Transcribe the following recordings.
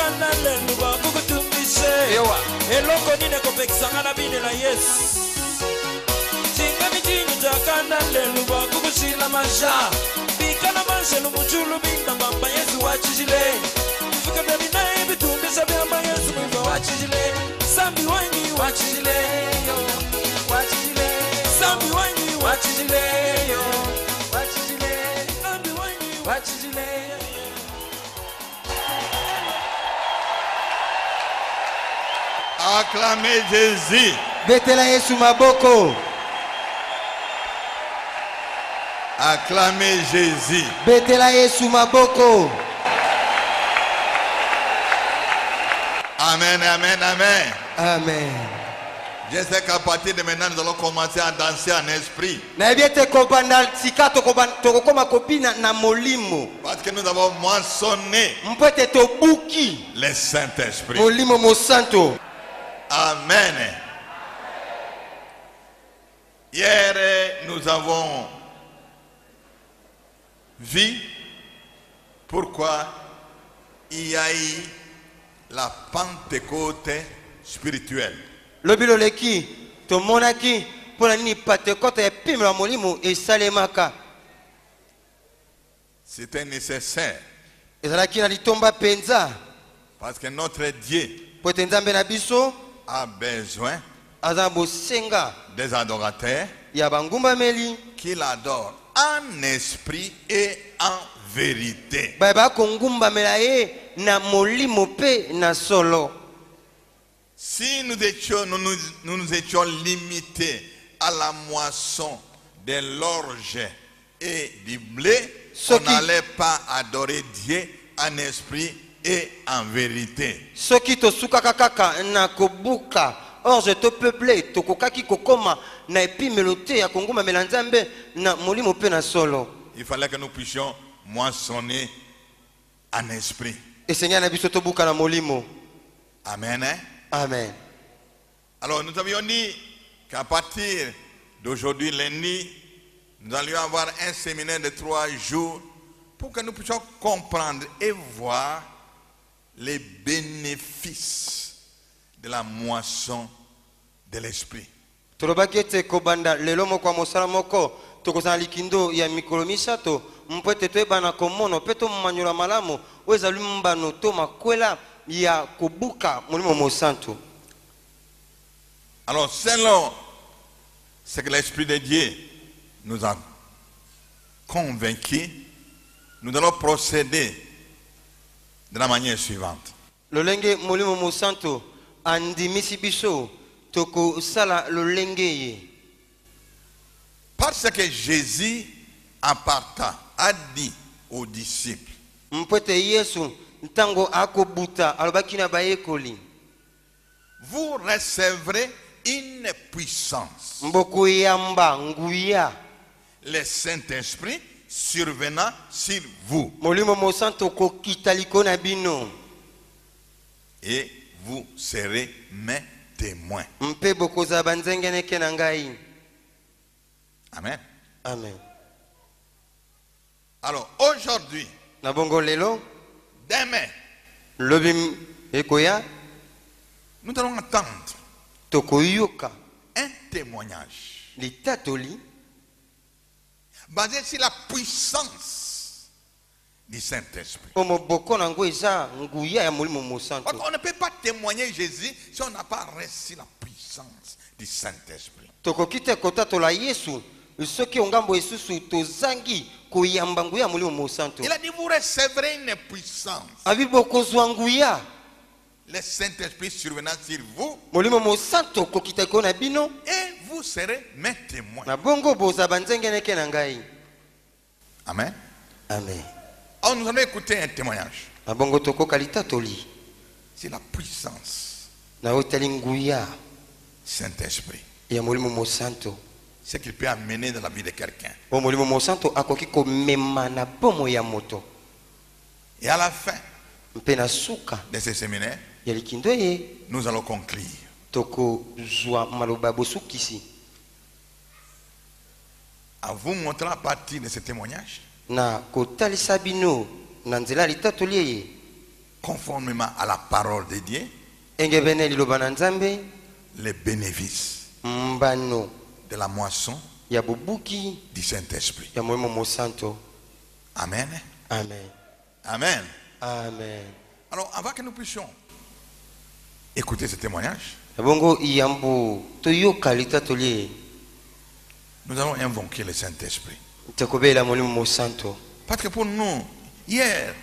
kanda lelu bakukutumbise eloko nine kopekisanga na bine na Yesu tinga mijinyi takanda lelu bakukusila masha bikana manshelu muchulu bimba mbamba Yesu wachijile mfika bebinae bitumbisa byamba Yesu mwiva wachijile sambi wanyi wachijile yo wachijile sambi wanyi wachijile yo wachijile sambi wanyi wachijile. Acclamez Jésus. Betela Yesu maboko. Acclamez Jésus. Betela Yesu maboko. Amen, amen, amen. Amen. Je sais qu'à partir de maintenant, nous allons commencer à danser en esprit. Na biete kopanda sikato tokokoma kopina na molimo. Parce que nous avons moissonné Mpwete tobuki. les Saint-Esprits. Molimo mosanto. Amen. Hier, nous avons vu pourquoi il y a eu la Pentecôte spirituelle. Lobilo leki to monaki pona nini Pentecôte ya pimla molimo esalemaka. C'était nécessaire Ezalaki na litomba penza. parce que notre Dieu Pote nzambe na biso a besoin aza bosenga des adorateurs ya bangumba meli qui l'adorent en esprit et en vérité. ba kongumba melaye na molimo pe na solo. Si nous nous étions limités à la moisson de l'orge et du blé, on n'allait pas adorer Dieu en esprit et en vérité. Soki to sukaka kaka na kobuka orge to peuple to kokaki kokoma na epimelote ya konguma melanzambe na molimo pe na solo. Il fallait que nous puissions moissonner en esprit. Et Seigneur na biso to buka na molimo. Amen. Hein? Amen. Alors nous avions dit qu'à partir d'aujourd'hui lundi, nous allions avoir un séminaire de 3 jours pour que nous puissions comprendre et voir les bénéfices de la moisson de l'esprit. Torobakete kobanda lelo moko mosala moko tokozana likindo ya mikolo misato mpwete toyebana komono pe tomanyola malamu oyo ezali mbano to makwela ya kobuka molimo mosantu. Alors selon ce que l'Esprit de Dieu nous a convaincus, nous allons procéder de la manière suivante. Lolenge molimo mosantu andimisi biso toko sala lolenge ye. Parce que Jésus en partant a dit aux disciples, Mpwete Yesu ntango akobuta alobaki na bayekoli. vous recevrez une puissance. Mboko yamba nguya. Le Saint-Esprit survenant sur vous. Molimo mosantu kokita liko na bino. Et vous serez mes témoins. Mpe bokoza banzengeneke na ngai. Amen. Amen. Alors aujourd'hui, Na bongo lelo demain, lobim ekoya nous allons entendre tokoyoka un témoignage litatoli basé sur la puissance du Saint-Esprit. omo boko nango eza nguya ya molimo mosantu. On ne peut pas témoigner Jésus si on n'a pas reçu la puissance du Saint-Esprit. Tokokite kotatola Yesu soki ongambo esusu tozangi koyamba nguya ya molimo mosantu. Il a dit vous recevrez une puissance. Abi bokozwa nguya Le Saint-Esprit survenant sur vous molimo mosantu kokita ko na bino et vous serez mes témoins. na bongo boza banzengeneke na ngai. Amen. Amen. Alors nous allons écouter un témoignage. Na bongo tokoka litatoli C'est la puissance na otali nguya Saint-Esprit. ya molimo mosantu. Ce qu'il peut amener dans la vie de quelqu'un. O molimo mosantu akoki komema na bomo ya moto. Et à la fin Mpe na suka de ce séminaire, ya likindo ye nous allons conclure. tokozwa maloba bosukisi. À vous montrer à partir de ce témoignage Na kotalisa bino na nzela litatoli ye conformément à la parole de Dieu, engebene liloba na Nzambe les bénéfices mbano de la moisson ya bubuki du Saint-Esprit. ya Molimo Mosanto. Amen. Amen. Amen. Amen. Alors, avant que nous puissions écouter ce témoignage, Bongo iyambu toyoka litatolie nous allons invoquer le Saint-Esprit. tekobela Molimo Mosanto. Parce que pour nous, hier,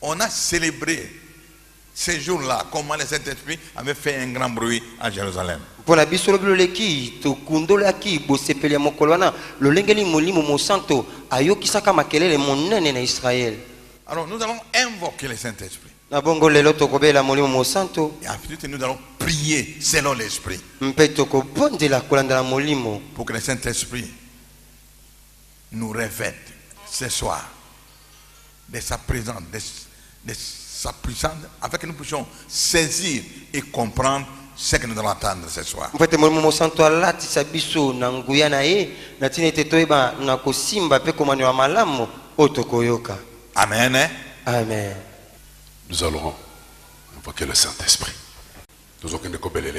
on a célébré ces jours-là, comment le Saint-Esprit avait fait un grand bruit à Jérusalem. Pour la biso lobeleki to kundolaki bosepeli mokolo wana lolengeli Molimo Mosanto ayokisaka makelele monene na Israël. Alors nous allons invoquer le Saint-Esprit. Na bongo lelo tokobela Molimo Mosanto Et ensuite nous allons prier selon l'Esprit. mpe tokobondela kolanda na Molimo Pour que le Saint-Esprit nous revête ce soir de sa présence, de sa puissance, afin que nous puissions saisir et comprendre ce que nous allons attendre ce soir. mfete Molimo Mosanto alatisa biso na nguya na ye na tina ete toyeba na kosimba mpe komanywa malamu oyo tokoyoka. Amen. Amen. Nous allons invoquer le Saint-Esprit. Nous allons invoquer le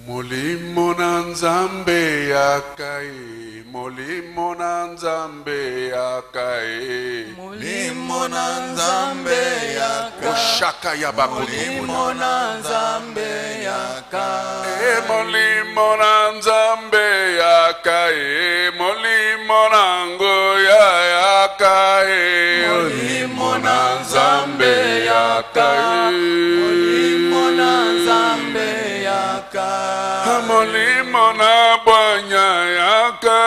Molimo na Nzambe yakai, Molimo na Nzambe yakai, Molimo na Nzambe yaka, Oshaka yabako Molimo na Nzambe yaka, Molimo na Nzambe yakai, Molimo na Ngoya yakai, Molimo na Nzambe yaka, Molimo na Nzambe yaka, Molimo na Bwanya yaka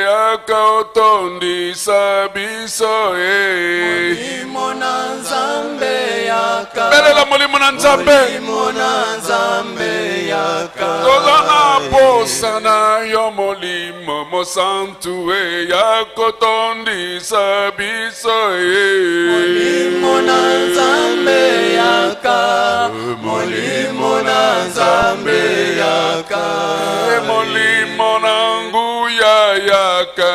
yaka otondisa biso Molimo na Nzambe yaka, belela Molimo na Nzambe Molimo na Nzambe yaka, tozana posa na yo Molimo Mosantu yaka otondisa biso Molimo na Nzambe yaka, Molimo na Nzambe yaka, Molimo na Nguya yaka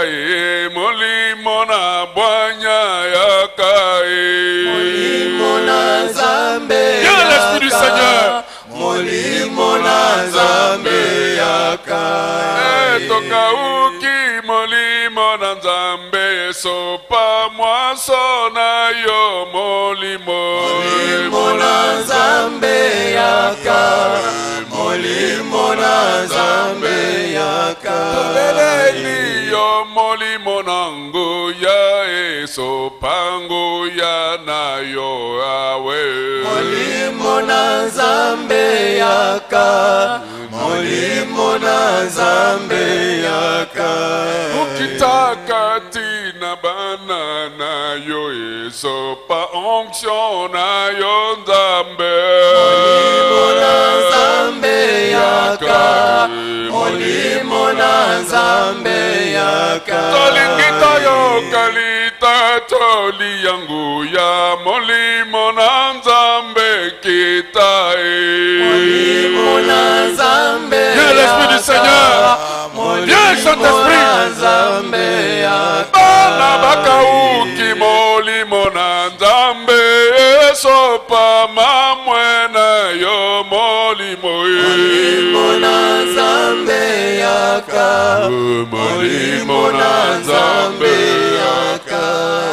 Molimo na Bwanya yaka Molimo na Nzambe Viens l'Esprit du Seigneur. Molimo na Nzambe yaka, Toka uki Molimo na Nzambe sopa mwaso na yo Molimo Molimo na Nzambe yaka, Molimo na Nzambe yaka, Beleli yo Molimo na Nguya sopa Nguya na yo awe Molimo na Nzambe yaka, Molimo na Nzambe yaka, Ukitaka tina bana na yo sopa onction na yo Nzambe Molimo na Nzambe yaka, Molimo na Nzambe yaka, Tolingita yo kalita toli yangu ya Molimo na Nzambe kita Molimo na Nzambe Viens l'Esprit du Seigneur. Viens Saint-Esprit. na Nzambe yaka, Bana bakauki Molimo na Nzambe sopa mamwena yo Molimo Molimo na Nzambe yaka, Molimo na Nzambe yaka,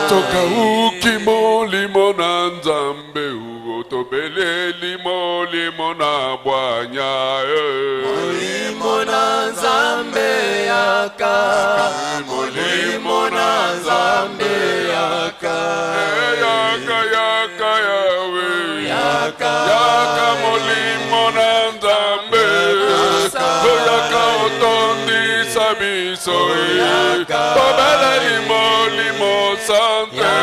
Tokauki Molimo na Nzambe utobeleli Molimo na Bwanya Molimo na Nzambe yaka, Molimo na Nzambe yaka, yaka yaka yawe yaka, yaka Molimo na Nzambe yaka otondisa biso tobeleli Molimo Sante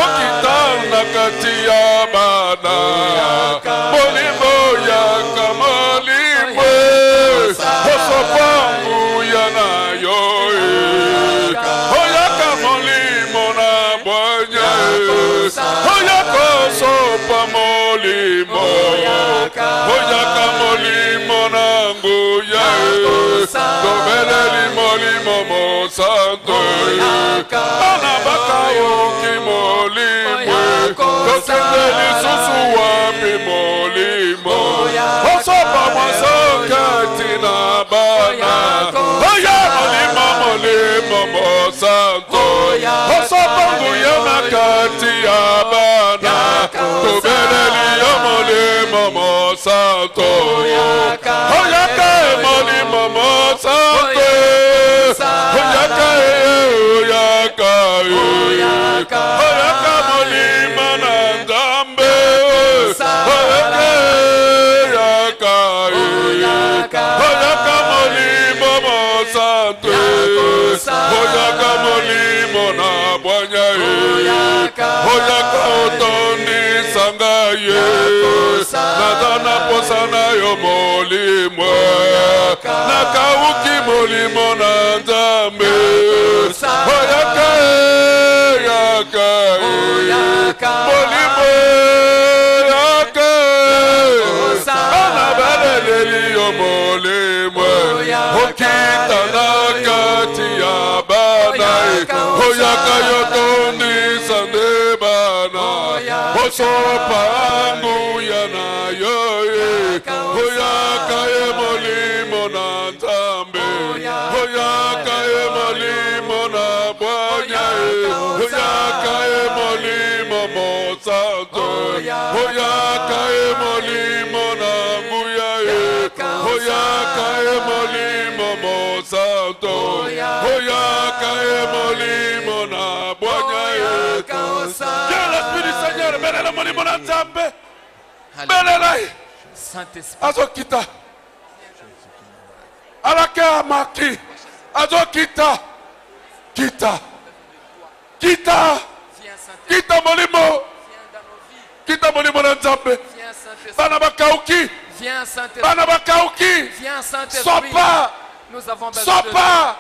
okita na kati ya bana Molimo yaka Molimo osopangu ya na yo oyaka Molimo na Bwanya oyaka osopa Molimo oyaka Molimo na Nguya tobeleli Molimo molimo mosanto anabakauki molimo kokende lisusu wapi molimo osopa mwasokati na bana oya molimo mosanto osopa nguya na kati ya bana tobeleli yo molimo mosanto oyaka molimo mosanto oyaka molimo na Nzambe oyaka molimo mosanto oyaka molimo na bwanya oyaka otondi sanga ye nazana posana yo molimo nakauki molimo na Nzambe oyaka molimo anabaleleli yo molimo okita na kati ya bana oyaka yo tondi sande bana osopa nguya na yo oyaka ye molimo na Nzambe oyaka ye molimo na bwanya oyaka ye molimo mosanto oyaka ye molimo na nguya oyaka ye molimo mosanto oyaka ye molimo na bwanya Dieu l'Esprit du Seigneur belela molimo na Nzambe belela Saint-Esprit azokita alake amaki azokita kita molimo kita molimo na Nzambe bana bakauki viens Saint-Esprit bana bakauki viens Saint-Esprit sopa nous avons besoin de sopa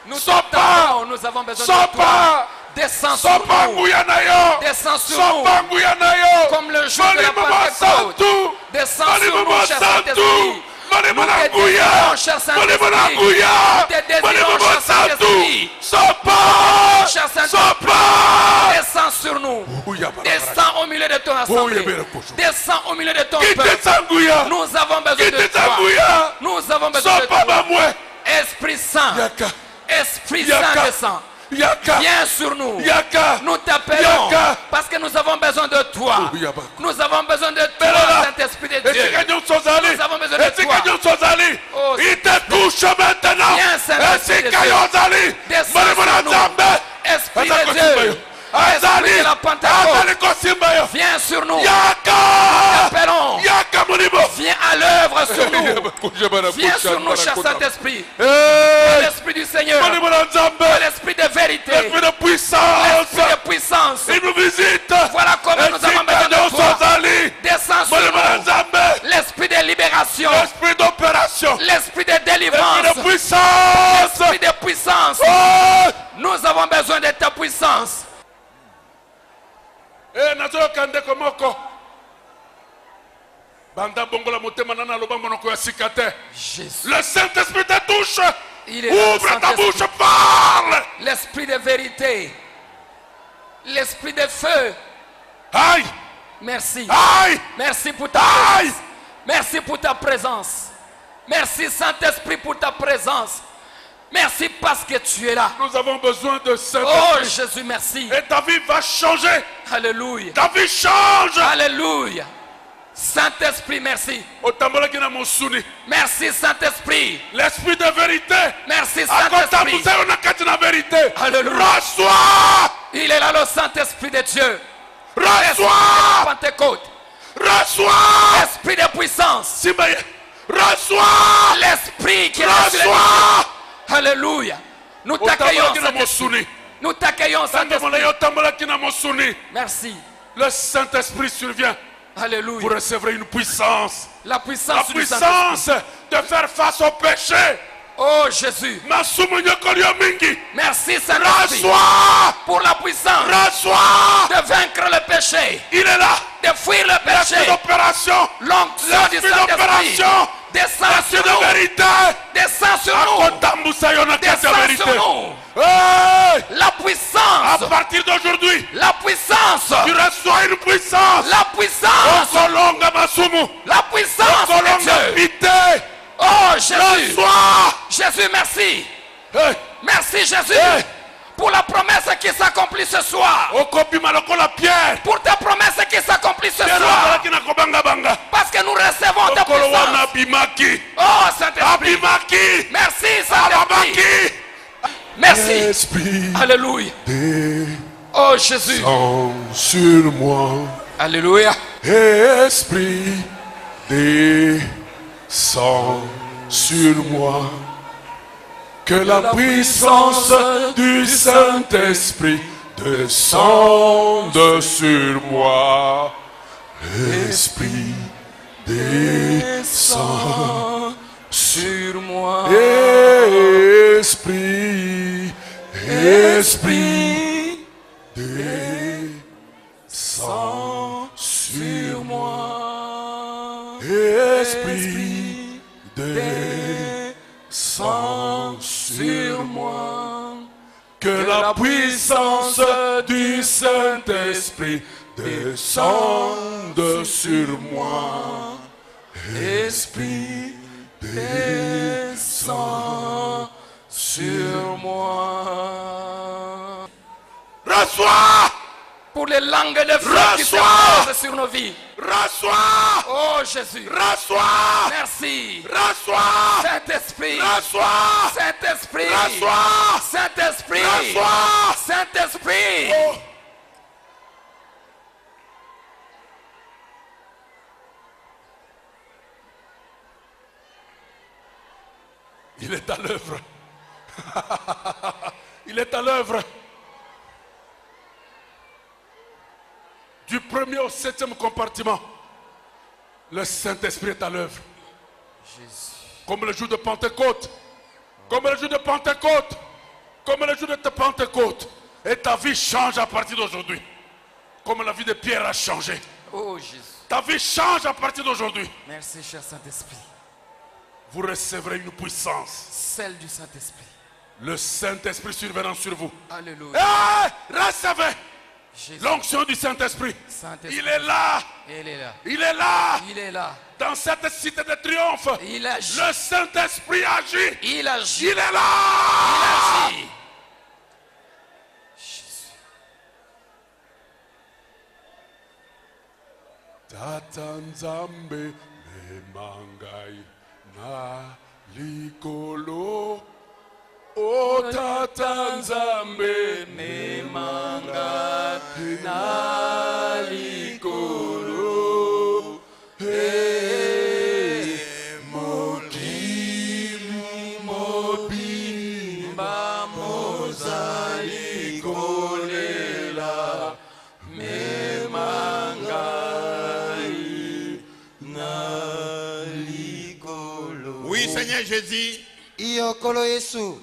nous sopa nous avons besoin de toi sopa descends sur sopa nous nguya na yo descends sur sopa nous nguya na yo comme le jour de la molimo Pentecôte mosantu descends sur molimo nous cher Saint-Esprit molimo na nous te nguya désirons cher molimo na Saint-Esprit nguya nous te désirons molimo cher mosantu Saint-Esprit sopa cher Saint-Esprit sopa descends sur nous descends au milieu de ton assemblée descends au milieu de ton peuple kitesa nguya nous avons besoin de kitesa toi nguya nous avons besoin de sopa toi bamwe Esprit Saint yaka Esprit Yaka. Saint descend yaka viens sur nous yaka nous t'appelons Yaka. parce que nous avons besoin de toi Yaba. nous avons besoin de toi Belela. Saint-Esprit de Dieu esika nyonso ozali Nous avons besoin de esika toi. nyonso ozali Oh, il te touche maintenant Viens, Saint-Esprit de esika Dieu. yo ozali Descends molimo na sur nous. Nzambe Esprit aza de kosimba Dieu yo azali Esprit de la Pentecôte azali kosimba yo viens sur nous yaka appelons yaka molimo viens à l'œuvre sur nous viens sur nous cher Saint-Esprit l'Esprit du Seigneur molimo na Nzambe l'Esprit de vérité l'esprit de puissance l'Esprit de puissance il nous visite voilà comment nous avons besoin esika de nyonso toi ozali descends sur molimo na nous Nzambe l'Esprit de libération l'esprit d'opération l'Esprit de l'esprit délivrance de puissance l'Esprit de puissance oh nous avons besoin de ta puissance nazoyoka ndeko moko banda bongola motema nana aloba monoko ya sika te Jésus le Saint-Esprit te touche il est là, le ouvre ta Saint-Esprit. bouche parle l'Esprit de vérité l'Esprit de feu aïe merci aïe merci pour ta aïe présence merci pour ta présence merci Saint-Esprit pour ta présence merci parce que tu es là nous avons besoin de oh Saint-Esprit Jésus merci et ta vie va changer alléluia ta vie change alléluia Saint-Esprit merci otambolaki na mosuni merci Saint-Esprit l'esprit de vérité merci Saint-Esprit akotambusa yo na kati na vérité Alléluia. reçois il est là le Saint-Esprit de Dieu reçois Pentecôte reçois esprit de puissance simba ye reçois l'esprit qui est là sur les reçois alléluia nous t'accueillons otambolaki na Saint-Esprit mosuni nous t'accueillons Tangamona Saint-Esprit yo tambolaki na mosuni merci le Saint-Esprit survient vous alléluia recevrez une puissance la la puissance du Saint-Esprit puissance de faire face au péché oh Jésus masumu nyokoli yo mingi merci Saint-Esprit reçois pour la puissance reçois de vaincre le péché il est là de fuir le péché l'esprit d'opération l'onction du l'esprit Saint-Esprit d'opération Descends l'esprit sur de nous. vérité. Descends sur nous. Akotambusa yo na kati ya Descends vérité. sur nous. Hey! La À puissance. partir d'aujourd'hui, La puissance. tu reçois une puissance. La puissance. Okolonga masumu. La puissance de Okolonga Dieu. pite. Oh Jésus. Reçois. Jésus, merci. Hey! Merci Jésus. Hey! Pour la promesse qui s'accomplit ce soir. Okopima lokola Pierre. Pour ta promesse qui s'accomplit ce Pierre soir. azalaki na kobanga banga. Parce que nous recevons ta Okolo wana puissance. abimaki. Oh Saint-Esprit. Abimaki. Merci Saint-Esprit. Abamaki. Merci. Esprit, Alléluia. Oh Jésus. descends sur moi. Alléluia. Esprit, descends sur moi. Que la puissance du Saint-Esprit descende sur moi. Esprit, descends Sur moi. Esprit, Esprit, descends sur moi. Esprit, descends sur moi. Que la puissance du Saint-Esprit descende sur moi. Esprit, descends sur moi. Reçois. Pour les langues de feu qui se Reçois. posent sur nos vies. Reçois. Oh Jésus. Reçois. Merci. Reçois. Saint-Esprit. Reçois. Saint-Esprit. Reçois. Saint-Esprit. Reçois. Saint-Esprit. Oh. Il est à l'œuvre. Il est à l'œuvre. Du premier au 7e compartiment, le Saint-Esprit est à l'œuvre. Comme le jour de Pentecôte. Comme le jour de Pentecôte. Comme le jour de Pentecôte. Et ta vie change à partir d'aujourd'hui. Comme la vie de Pierre a changé. Oh Jésus. Ta vie change à partir d'aujourd'hui. Merci cher Saint-Esprit. Vous recevrez une puissance. Celle du Saint-Esprit. Le Saint-Esprit survenant sur vous. Alléluia. Recevez Jésus. l'onction du Saint-Esprit. Saint-Esprit. Il est là. Il est là. Il est là. Il est là. Dans cette cité de triomphe. Il agit. Le Saint-Esprit agit. Il agit. Il est là. Il agit. Jésus. Tata Nzambe memangai na likolo. O Tata Nzambe memangai na likolo. Mokili mobimba mozali kolela memangai na likolo. Oui, Seigneur Jésus, Iyokolo Yesu,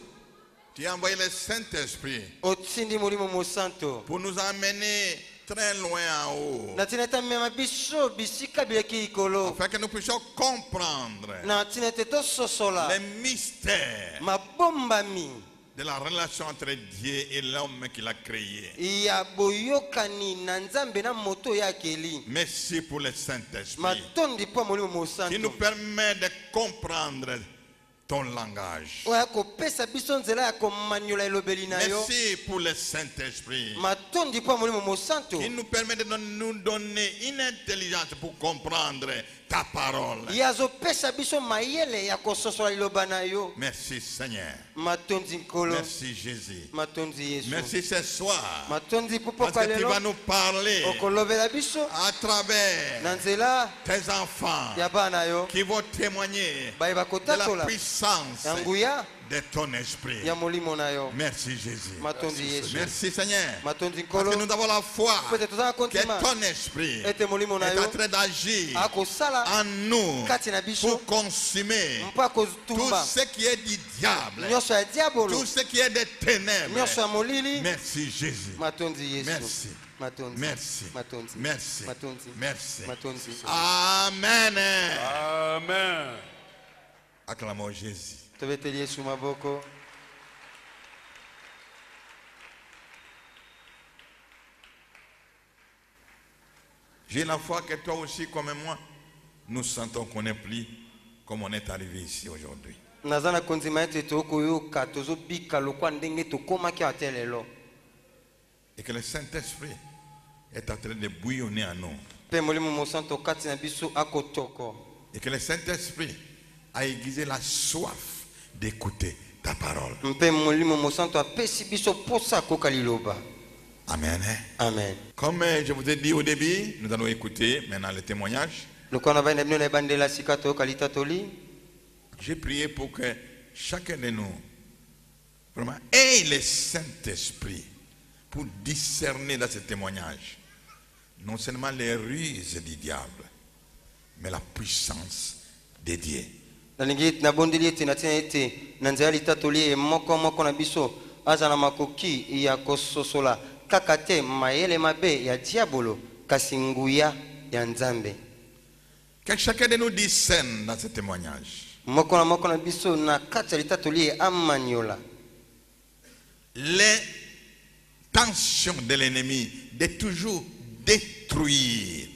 tu as envoyé le Saint-Esprit otindi mulimo mosanto. pour nous emmener très loin en haut, Na tina ete mema biso bisika bileki ikolo. afin que nous puissions comprendre Na tina ete tososola les mystères mabombami de la relation entre Dieu et l'homme qu'il a créé. ya boyokani na Nzambe na moto ya akeli. Merci pour le Saint-Esprit Matondi po mulimo qui nous mosanto. permet de comprendre ton langage. Oya kopesa biso nzela ya komanyola elobeli na yo. Merci pour le Saint-Esprit Matondi po mulimo mosanto. qui nous permet de nous donner une intelligence pour comprendre ta parole. Yazopesa biso mayele ya kososola liloba na yo. Merci Seigneur. Matondi nkolo. Merci Jésus. Matondi Yesu. Merci ce soir. Matondi Parce pupoka que tu lelo. vas nous parler Okolobela biso à travers na nzela tes enfants ya bana yo. qui vont témoigner Baye de la bakotatola puissance ya nguya de ton esprit. ya molimo na yo. Merci Jésus. Matondi Yesu. Merci Seigneur. Matondi Parce nkolo. que nous avons la foi Pete tozala que kontima ton esprit ete molimo na est yo en train d'agir akosala en nous kati na biso pour consumer mpo tout akotumba ce qui est du diable, nyonso ya diabolo, tout ce qui est des ténèbres. nyonso ya molili. Merci Jésus. Matondi Yesu. Merci. Matondi. Merci. Matondi. Merci. Matondi. Merci. Matondi. Amen. Amen. Acclamons Jésus. Tobetelie sous maboko. J'ai la foi que toi aussi, comme moi, nous sentons qu'on n'est plus comme on est arrivé ici aujourd'hui. Nazana konzima ete tokoyoka tozobika lokwa ndenge tokomaki ate lelo. Et que le Saint-Esprit est en train de bouillonner en nous. Pe molimo mosanto kati na biso akotoko. Et que le Saint-Esprit a aiguisé la soif d'écouter ta parole. Mpe molimo mosanto apesi biso posa koka liloba. Amen. Amen. Comme je vous ai dit au début, nous allons écouter maintenant le témoignage. Lokona ba na bandela sikato kalita toli. J'ai prié pour que chacun de nous vraiment ait le Saint-Esprit pour discerner dans ce témoignage non seulement les ruses du diable, mais la puissance de Dieu. Nalingi na bondeli ete na tina ete na nzela litatoli moko na biso azana makoki ya kososola kaka te mayele mabe ya diabolo kasi nguya ya nzambe. Que chacun de nous discerne dans ce témoignage Moko na biso na kati ya litatoli amanyola l'intention de l'ennemi de toujours détruire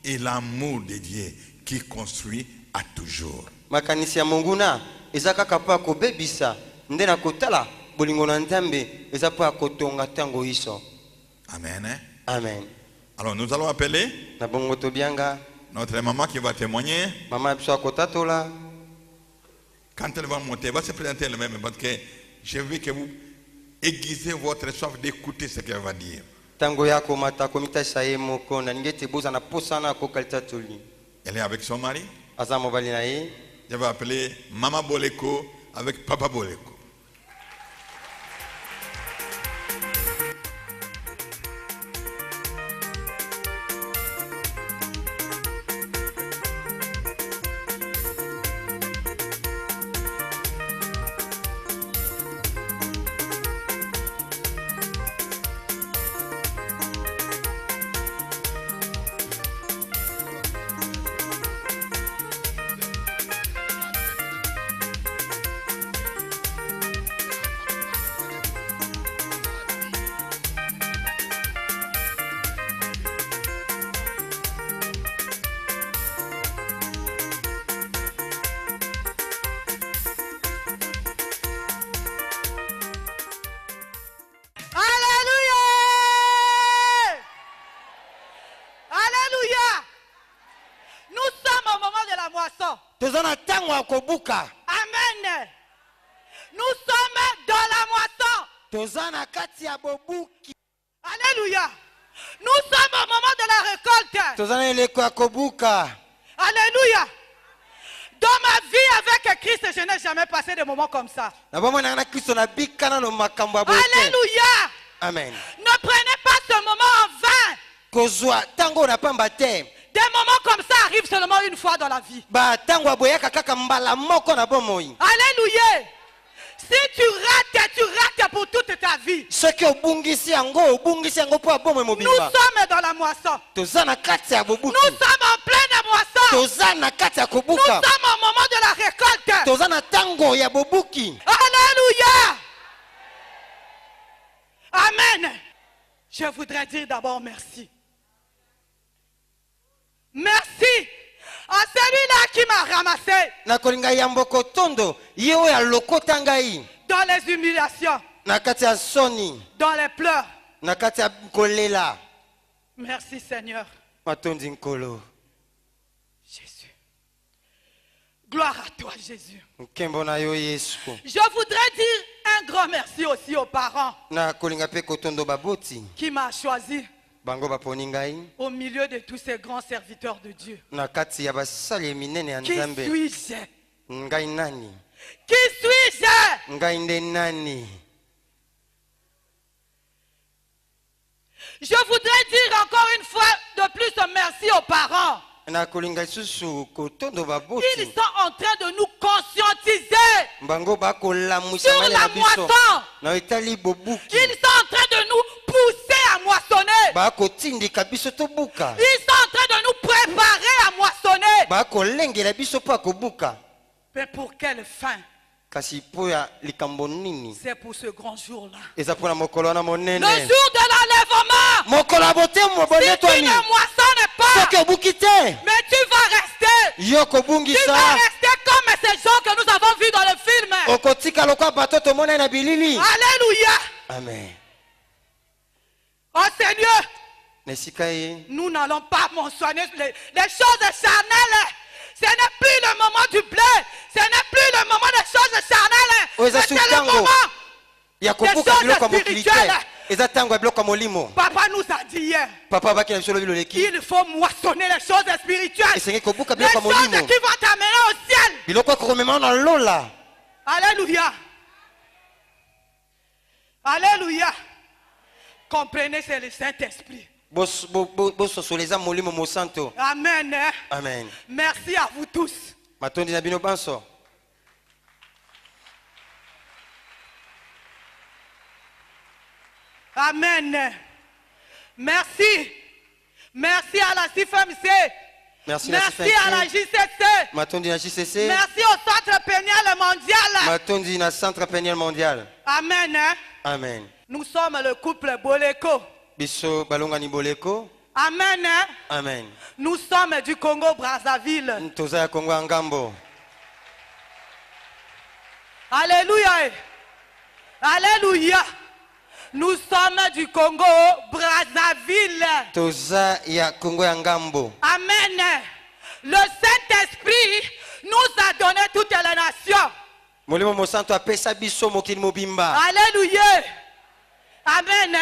et l'amour de Dieu qui construit à toujours. Makanisi ya monguna eza kaka pa kobebisa nde na kotala bolingo na nzambe eza pa kotonga tango iso. Amen. Amen. Alors nous allons appeler Na bongo tobianga notre maman qui va témoigner. mama biso akotatola. Quand elle va monter, elle va se présenter elle-même parce que je veux que vous aiguisez votre soif d'écouter ce qu'elle va dire. Tango yako mata komita saye moko na ngete boza na posana ko kalitatoli. Elle est avec son mari. Aza mobali na ye. Je vais appeler Maman Boleko avec Papa Boleko. Amen. Nous sommes dans la moisson. Alléluia. Nous sommes au moment de la récolte. Alléluia. Dans ma vie avec Christ, je n'ai jamais passé de moments comme ça. Alléluia. Amen. Ne prenez pas ce moment en vain. Des moments comme ça arrivent seulement une fois dans la vie. Alléluia. Si tu rates pour toute ta vie. Nous sommes dans la moisson. Nous sommes en pleine moisson. Nous sommes au moment de la récolte. Alléluia. Amen. Je voudrais dire d'abord merci. Merci à celui-là qui m'a ramassé dans les humiliations, dans les pleurs. Merci Seigneur. Jésus. Gloire à toi Jésus. Je voudrais dire un grand merci aussi aux parents qui m'ont choisi au milieu de tous ces grands serviteurs de Dieu. Qui suis-je? Qui suis-je? Je voudrais dire encore une fois de plus merci aux parents. Ils sont en train de nous conscientiser sur la moisson. Ils sont en train de nous pousser à moissonner. Ils sont en train de nous préparer à moissonner. Mais pour quelle fin? Kasi po ya likambo nini? C'est pour ce grand jour-là. Eza po na mokolo na monene. Le jour de l'enlèvement. Mokolo abotemo bonne Si tu twani. ne moissonnes pas, Soki obuki te. mais tu vas rester. Yo kobungisa. Tu vas rester comme ces gens que nous avons vus dans le film. Okotika lokwa bato tomona na bilili. Alléluia. Amen. Oh Seigneur, nous n'allons pas mentionner les choses charnelles. Ce n'est plus le moment du blé. Ce n'est plus le moment des choses charnelles. C'est le moment des choses spirituelles. Papa nous a dit hier, il faut moissonner les choses spirituelles. Les choses qui vont t'amener au ciel. Alléluia. Alléluia. Comprenez, c'est le Saint-Esprit. Amen. Amen. Merci à vous tous. Amen. Merci. Merci à la CFMC. Merci à la JCC. Merci au Centre péniel mondial. Amen. Amen. Nous sommes le couple Boleko. Biso balongani Boleko. Amen. Amen. Nous sommes du Congo Brazzaville. Toza Congo Ngambo. Alléluia. Alléluia. Nous sommes du Congo Brazzaville. Toza ya Congo Ngambo. Amen. Le Saint-Esprit nous a donné toutes les nations. Molimo Mosanto apesa biso mokili mobimba. Alléluia. Amen.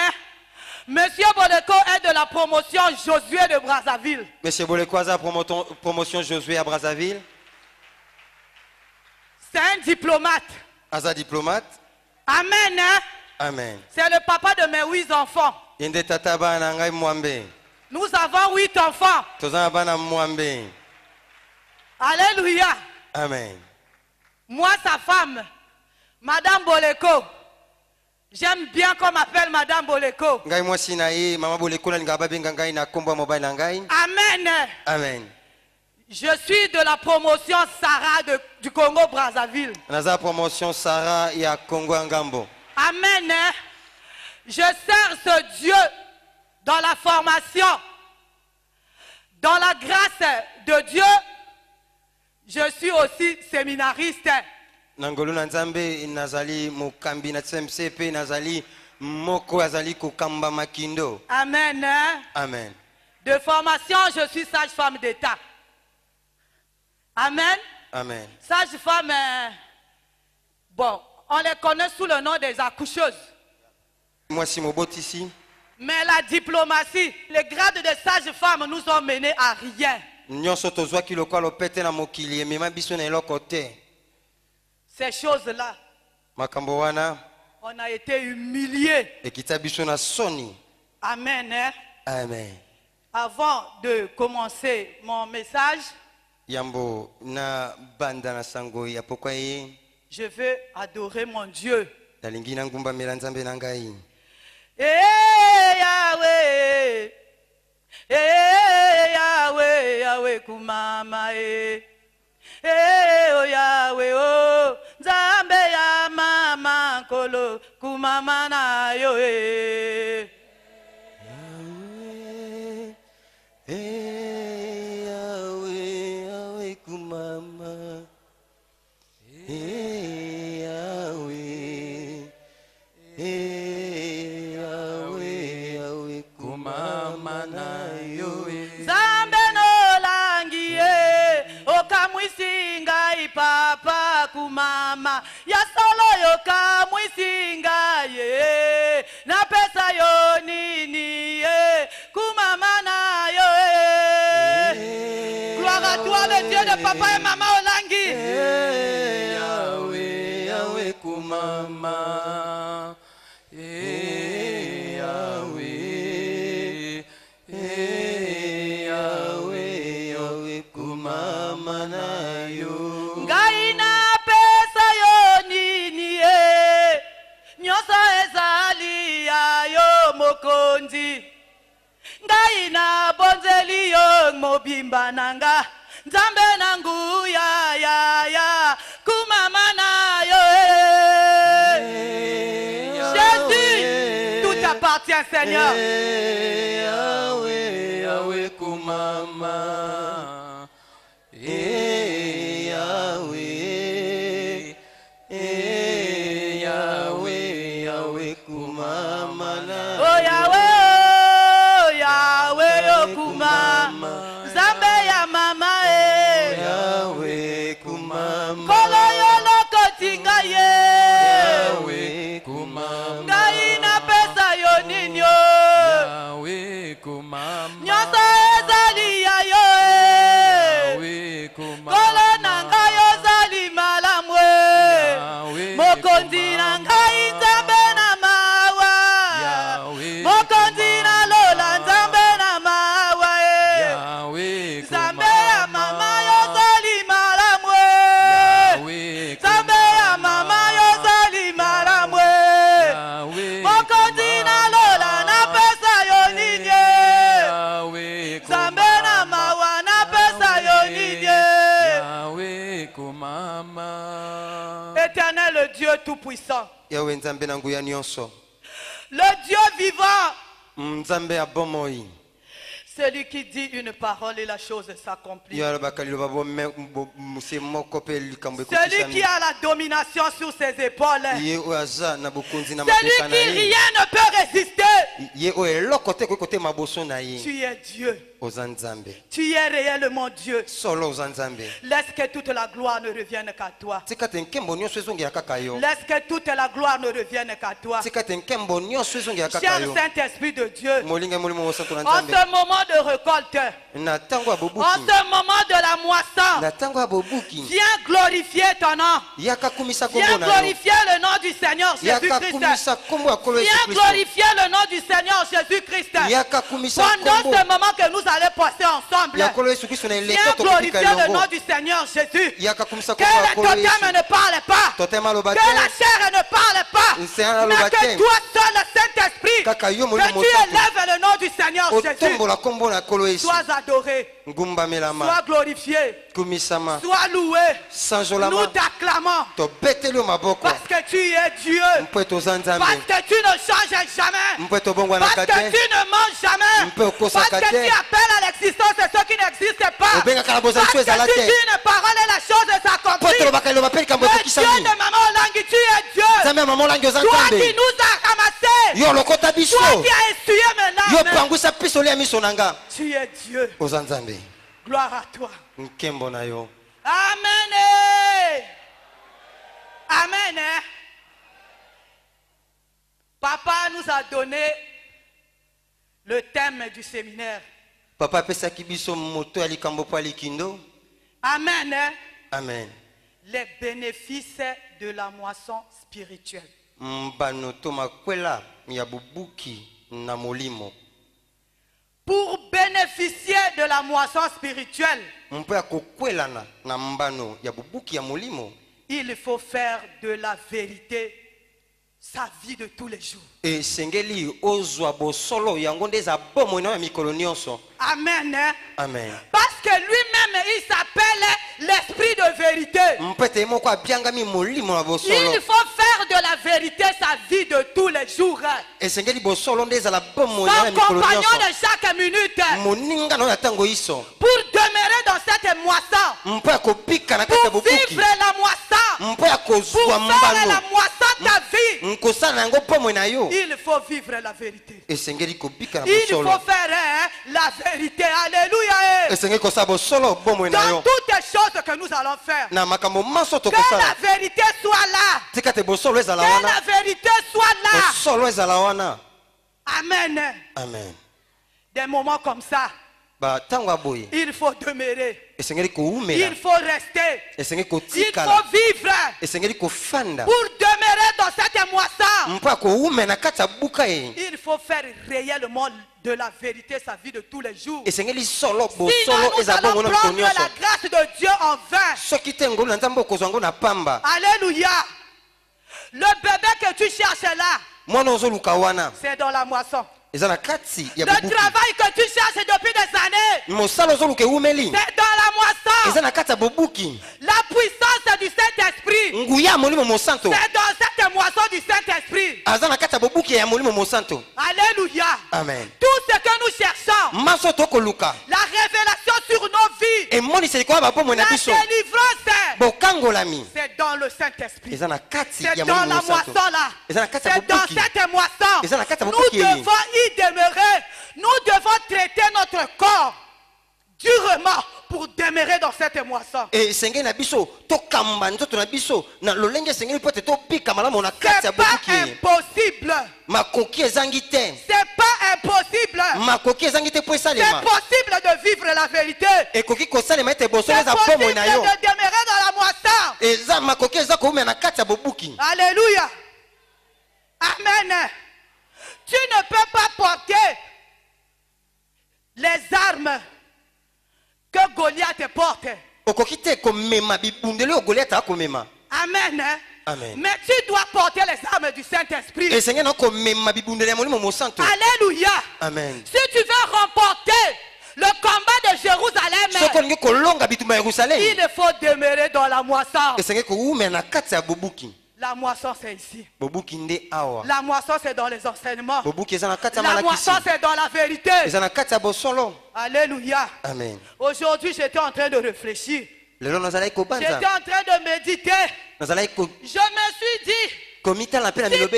Monsieur Boleko est de la promotion Josué de Brazzaville. Monsieur Boleko a promotion Josué à Brazzaville. C'est un diplomate. Aza diplomate. Amen. Amen. C'est le papa de mes 8 enfants. Nous avons 8 enfants. Alléluia. Amen. Moi, sa femme, Madame Boleko. J'aime bien qu'on m'appelle Madame Boleko. Amen. Amen. Je suis de la promotion Sarah du Congo Brazzaville. La promotion Sarah et à Congo Ngambo. Amen. Je sers ce Dieu dans la formation. Dans la grâce de Dieu, je suis aussi séminariste. Nangolo Nzambe nazali mukambi na TMCP nazali moko azali kukamba makindo. Amen. Amen. De formation, je suis sage-femme d'État. Amen. Amen. Sage-femme, bon, on les connaît sous le nom des accoucheuses. Moi, si mon ici. Mais la diplomatie, les grades de sage-femme nous ont menés à rien. Ces choses-là, on a été humiliés. Amen. Amen. Avant de commencer mon message, je veux adorer mon Dieu. Yahweh, Yahweh, Yahweh, kumama, oh Yahweh, oh Nzambe ya mama kolo, kumama na yo, Yahweh, Yahweh, kumama, papa kumama ya solo yoka mwisinga ye na pesa yo nini ye kumama na yo gloire à toi le Dieu de papa et maman Olangi. Yahweh, Yahweh kumama, Yahweh, Yahweh, Yahweh kumama na yo. Ngai na bonzeli yo mobimba nanga Nzambe nangu ya t'appartient, Seigneur. Yahweh, Yahweh kumama. Yahweh, Yahweh, Yahweh kumama. Oh Yahweh, oh Yahweh, oh kumama. Zambe ya mama Yahweh kumama. Kolo yolo kotinga ye. Yahweh kumama. Ngai na pesa yo ninyo. Yahweh kumama. Nyosa ezali ya yo. Yahweh kumama. Kolo na ngai ozali malamwe. Mokonzi na ngai nzambe na mawa. Mokonzi na lola nzambe na mawa. Nzambe ya mama yozali malamwe. Nzambe ya mama yozali malamwe. Mokonzi na lola na pesa yo ninye. Nzambe na mawa na pesa yo ninye. Éternel, le Dieu tout-puissant, Yahweh nzambe na nguya nyonso. le Dieu vivant, Nzambe ya bomoi. celui qui dit une parole et la chose s'accomplit. Celui Celui qui a la domination sur ses épaules. Celui qui rien ne peut résister. Tu es Dieu. Tu es réellement Dieu. Laisse que toute la gloire ne revienne qu'à toi. Laisse que toute la gloire ne revienne qu'à toi. Cher Saint-Esprit de Dieu, en ce moment de récolte, en ce moment de la moisson, viens glorifier ton nom. Viens glorifier le nom du Seigneur Jésus-Christ. Viens glorifier le nom du Seigneur Jésus-Christ. Pendant ce moment que nous allons passer ensemble, viens glorifier le nom du Seigneur Jésus. Que le totem ne parle pas, que la chair ne parle pas, mais que toi seul, le Saint-Esprit, que tu élèves le nom du Seigneur Jésus. Sois adoré, sois glorifié, sois loué. Nous t'acclamons parce que tu es Dieu, parce que tu ne changes jamais, parce que tu ne manges jamais, parce que tu appelles à l'existence ceux qui n'existent pas, parce que tu dis une parole et la chose s'accomplit. Le Dieu de maman Olangi, tu es Dieu. Toi qui nous as ramassés, toi qui as essuyé mes larmes, tu es Dieu. Gloire à toi. Amen. Amen. Papa nous a donné le thème du séminaire. Amen. Amen. Les bénéfices de la moisson spirituelle. Pour bénéficier de la moisson spirituelle, il faut faire de la vérité sa vie de tous les jours. Amen. Amen. Parce que lui-même, il s'appelle l'esprit de vérité. Il faut faire de la vérité sa vie de tous les jours. Son compagnon de chaque minute. Pour demeurer dans cette moisson. Pour vivre la moisson. Pour faire la moisson ta vie. Il faut vivre la vérité. Il faut faire la vérité. Alléluia. Dans toutes les choses que nous allons faire, que la vérité soit là. Que la vérité soit là. Amen. Amen. Des moments comme ça, il faut demeurer. Il faut rester. Il faut vivre. Pour demeurer dans cette moisson, il faut faire réellement de la vérité sa vie de tous les jours. Sinon nous allons prendre la grâce de Dieu en vain. Alléluia. Le bébé que tu cherches là, c'est dans la moisson. Le travail que tu cherches depuis des années, c'est dans la moisson. La puissance du Saint-Esprit, c'est dans cette moisson du Saint-Esprit. Alléluia. Amen. Tout ce que nous cherchons, la révélation sur nos vies, la délivrance, c'est dans le Saint-Esprit. C'est dans la moisson là. C'est dans cette moisson. Nous devons y demeurer. Nous devons traiter notre corps durement pour demeurer dans cette moisson. C'est pas impossible. C'est pas impossible. C'est possible de vivre la vérité. C'est possible de demeurer dans la moisson. Alléluia. Amen. Tu ne peux pas porter les armes que Goliath porte. Amen. Amen. Mais tu dois porter les armes du Saint-Esprit. Alléluia. Amen. Si tu veux remporter le combat de Jérusalem, il faut demeurer dans la moisson. La moisson, c'est ici. La moisson, c'est dans les enseignements. La moisson, c'est dans la vérité. Alléluia. Amen. Aujourd'hui, j'étais en train de réfléchir. J'étais en train de méditer. Je me suis dit, si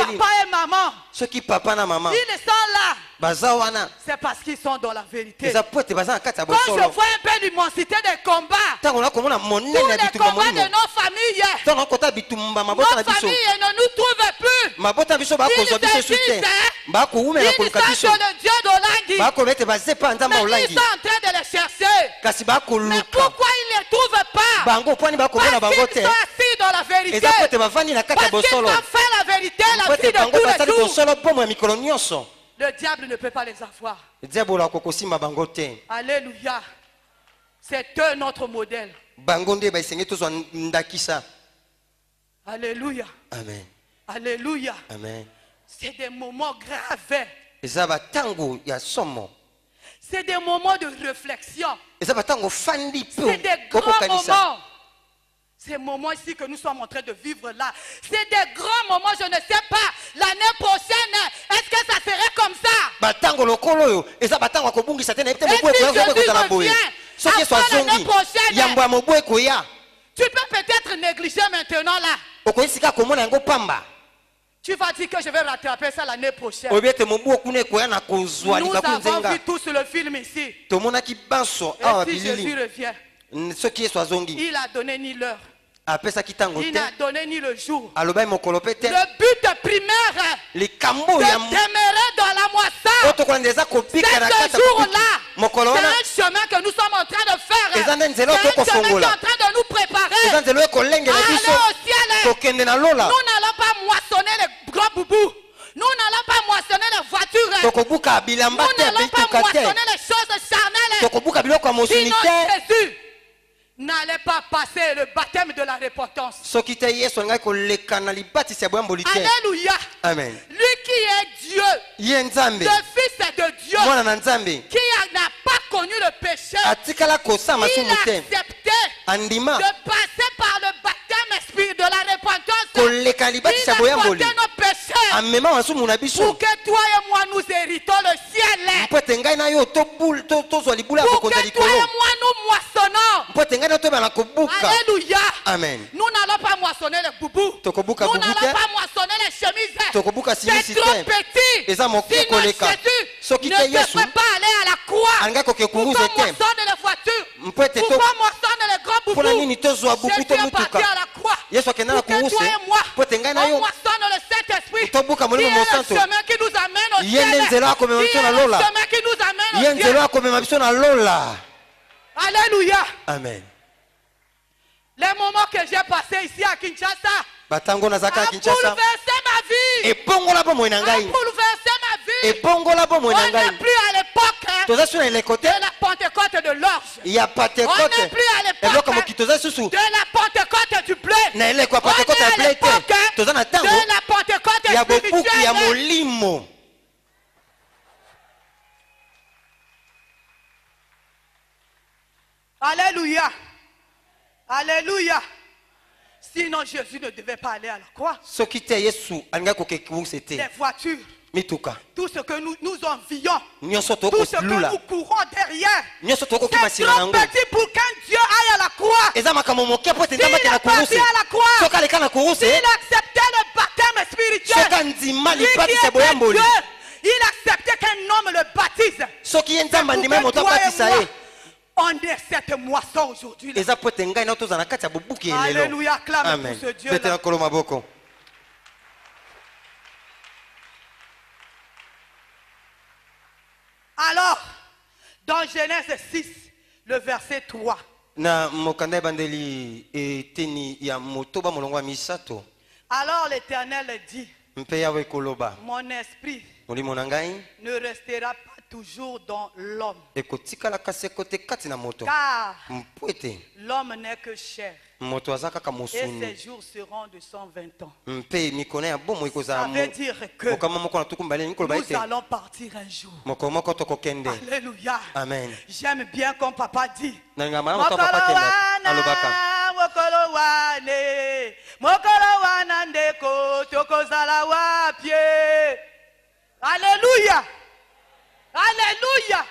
papa et maman, ils sont là, c'est parce qu'ils sont dans la vérité. Quand je vois un peu l'immensité des combats, tous les combats de nos familles, nos familles ne nous trouvent plus. Ils se disent, ils sont le Dieu d'Olangi. Mais ils sont en train de les chercher. Mais pourquoi ils ne les trouvent pas? Parce qu'ils sont assis dans la vérité. Parce qu'ils ont fait la vérité la vie de tous les jours. Le diable ne peut pas les avoir. Alléluia. C'est eux notre modèle. Alléluia. Amen. Alléluia. Amen. C'est des moments graves. C'est des moments de réflexion. C'est des grands moments. Ces moments ici que nous sommes en train de vivre là, c'est des grands moments. Je ne sais pas, l'année prochaine, est-ce que ça serait comme ça? Et si Jésus revient, après l'année prochaine, tu peux peut-être négliger maintenant là. Tu vas dire que je vais rattraper ça l'année prochaine. Nous avons vu tous le film ici. Et si Jésus revient, il a donné ni l'heure. Il n'a donné ni le jour. Le but primaire de demeurer dans la moisson, c'est ce jour-là. C'est un chemin que nous sommes en train de faire. C'est un chemin qui est en train de nous préparer à aller au ciel. Nous n'allons pas moissonner les gros boubous. Nous n'allons pas moissonner les voitures. Nous n'allons pas moissonner les choses charnelles. Sinon Jésus n'allait pas passer le baptême de la repentance. Alléluia. Amen. Lui qui est Dieu, le Fils de Dieu, qui n'a pas connu le péché, il a accepté de passer par le baptême de la repentance. Il a porté nos péchés pour que toi et moi nous héritons le ciel. Pour que toi et moi nous moissonnons. Alléluia. Amen. Nous n'allons pas moissonner les boubous. Nous n'allons pas moissonner les chemises. C'est trop petit. Sinon Jésus ne peut pas aller à la croix. Pourquoi moissonner les voitures? Pourquoi moissonner les grands boubous? Jésus est parti à la croix. Pour que toi et moi, on moissonne le Saint-Esprit. Qui est le chemin qui nous amène au ciel. Qui est le chemin qui nous amène au ciel. Alléluia. Amen. Les moments que j'ai passés ici à Kinshasa a bouleversé ma vie. A bouleversé ma vie. On n'est plus à l'époque de la Pentecôte de l'orge. On n'est plus à l'époque de la Pentecôte du blé. On est à l'époque de la Pentecôte spirituelle. Alléluia. Alléluia. Sinon, Jésus ne devait pas aller à la croix. Les Les voitures, mituka tout ce que nous envions, nyonso tout ce que nous courons derrière, nyonso c'est trop petit pour qu'un Dieu aille à la croix. eza makambo moke po S'il est parti à la croix, soki aleka na kuruse s'il acceptait le baptême spirituel, soki andima lui qui lipatisa était boyamboli Dieu, il acceptait qu'un homme le baptise. soki ye C'est nzambe pour andima ye que moto toi et apatisa moi, ye on est cette moisson aujourd'hui. Là. eza po ete ngai na tozala na kati ya bobuki elelo Alléluia, acclame amen pour ce Dieu. betela nkolo maboko. Alors, dans Genèse 6, le verset 3, na mokanda ebandeli eteni ya motoba molongo ya misato alors l'Éternel dit, mpe yawe ekoloba mon esprit molimo na ngai ne restera pas toujours dans l'homme, ekotikalaka seko te kati na moto car mpo ete l'homme n'est que chair, moto aza kaka et mosuni ses jours seront de 120 ans. mpe mikona ya bomoi Ça ekozala veut dire que mokama moko na tuku mbale nikoloba nous ete allons partir un jour. moko moko tokokende Alléluia. amen J'aime bien comme papa dit. nalinga malamu to papa kenda alobaka Mokolo wane, mokolo wana ndeko, tokozala wapie. Alléluia. Alléluia.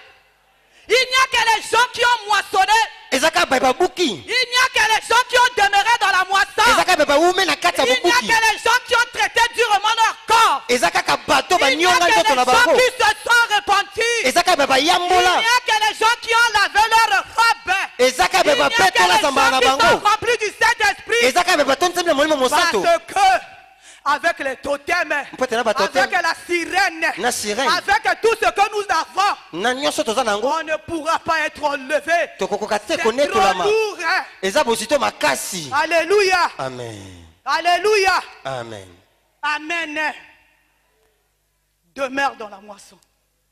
Il n'y a que les gens qui ont moissonné. ezaka baba buki Il n'y a que les gens qui ont demeuré dans la moisson. ezaka baba ume na kati ya Il n'y a bobuki que les gens qui ont traité durement leur corps. ezaka ka bato Il n'y a banyonga que nzoto les na gens bango qui se sont repentis. ezaka baba Il n'y yambola a que les gens qui ont lavé leur robe. ezaka Il n'y a baba que les petola zambala na gens qui sont bango remplis du Saint-Esprit. ezaka baba tonzambe na molimo Parce mosato que avec les totems, Mpote na ba totem. avec la sirène, Na sirène. avec tout ce que nous avons, na nyonso toza nango on ne pourra pas être enlevé. tokokoka te C'est trop konetolama lourd. Hein? eza bosito makasi Alléluia. amen Alléluia. amen Amen. Demeure dans la moisson.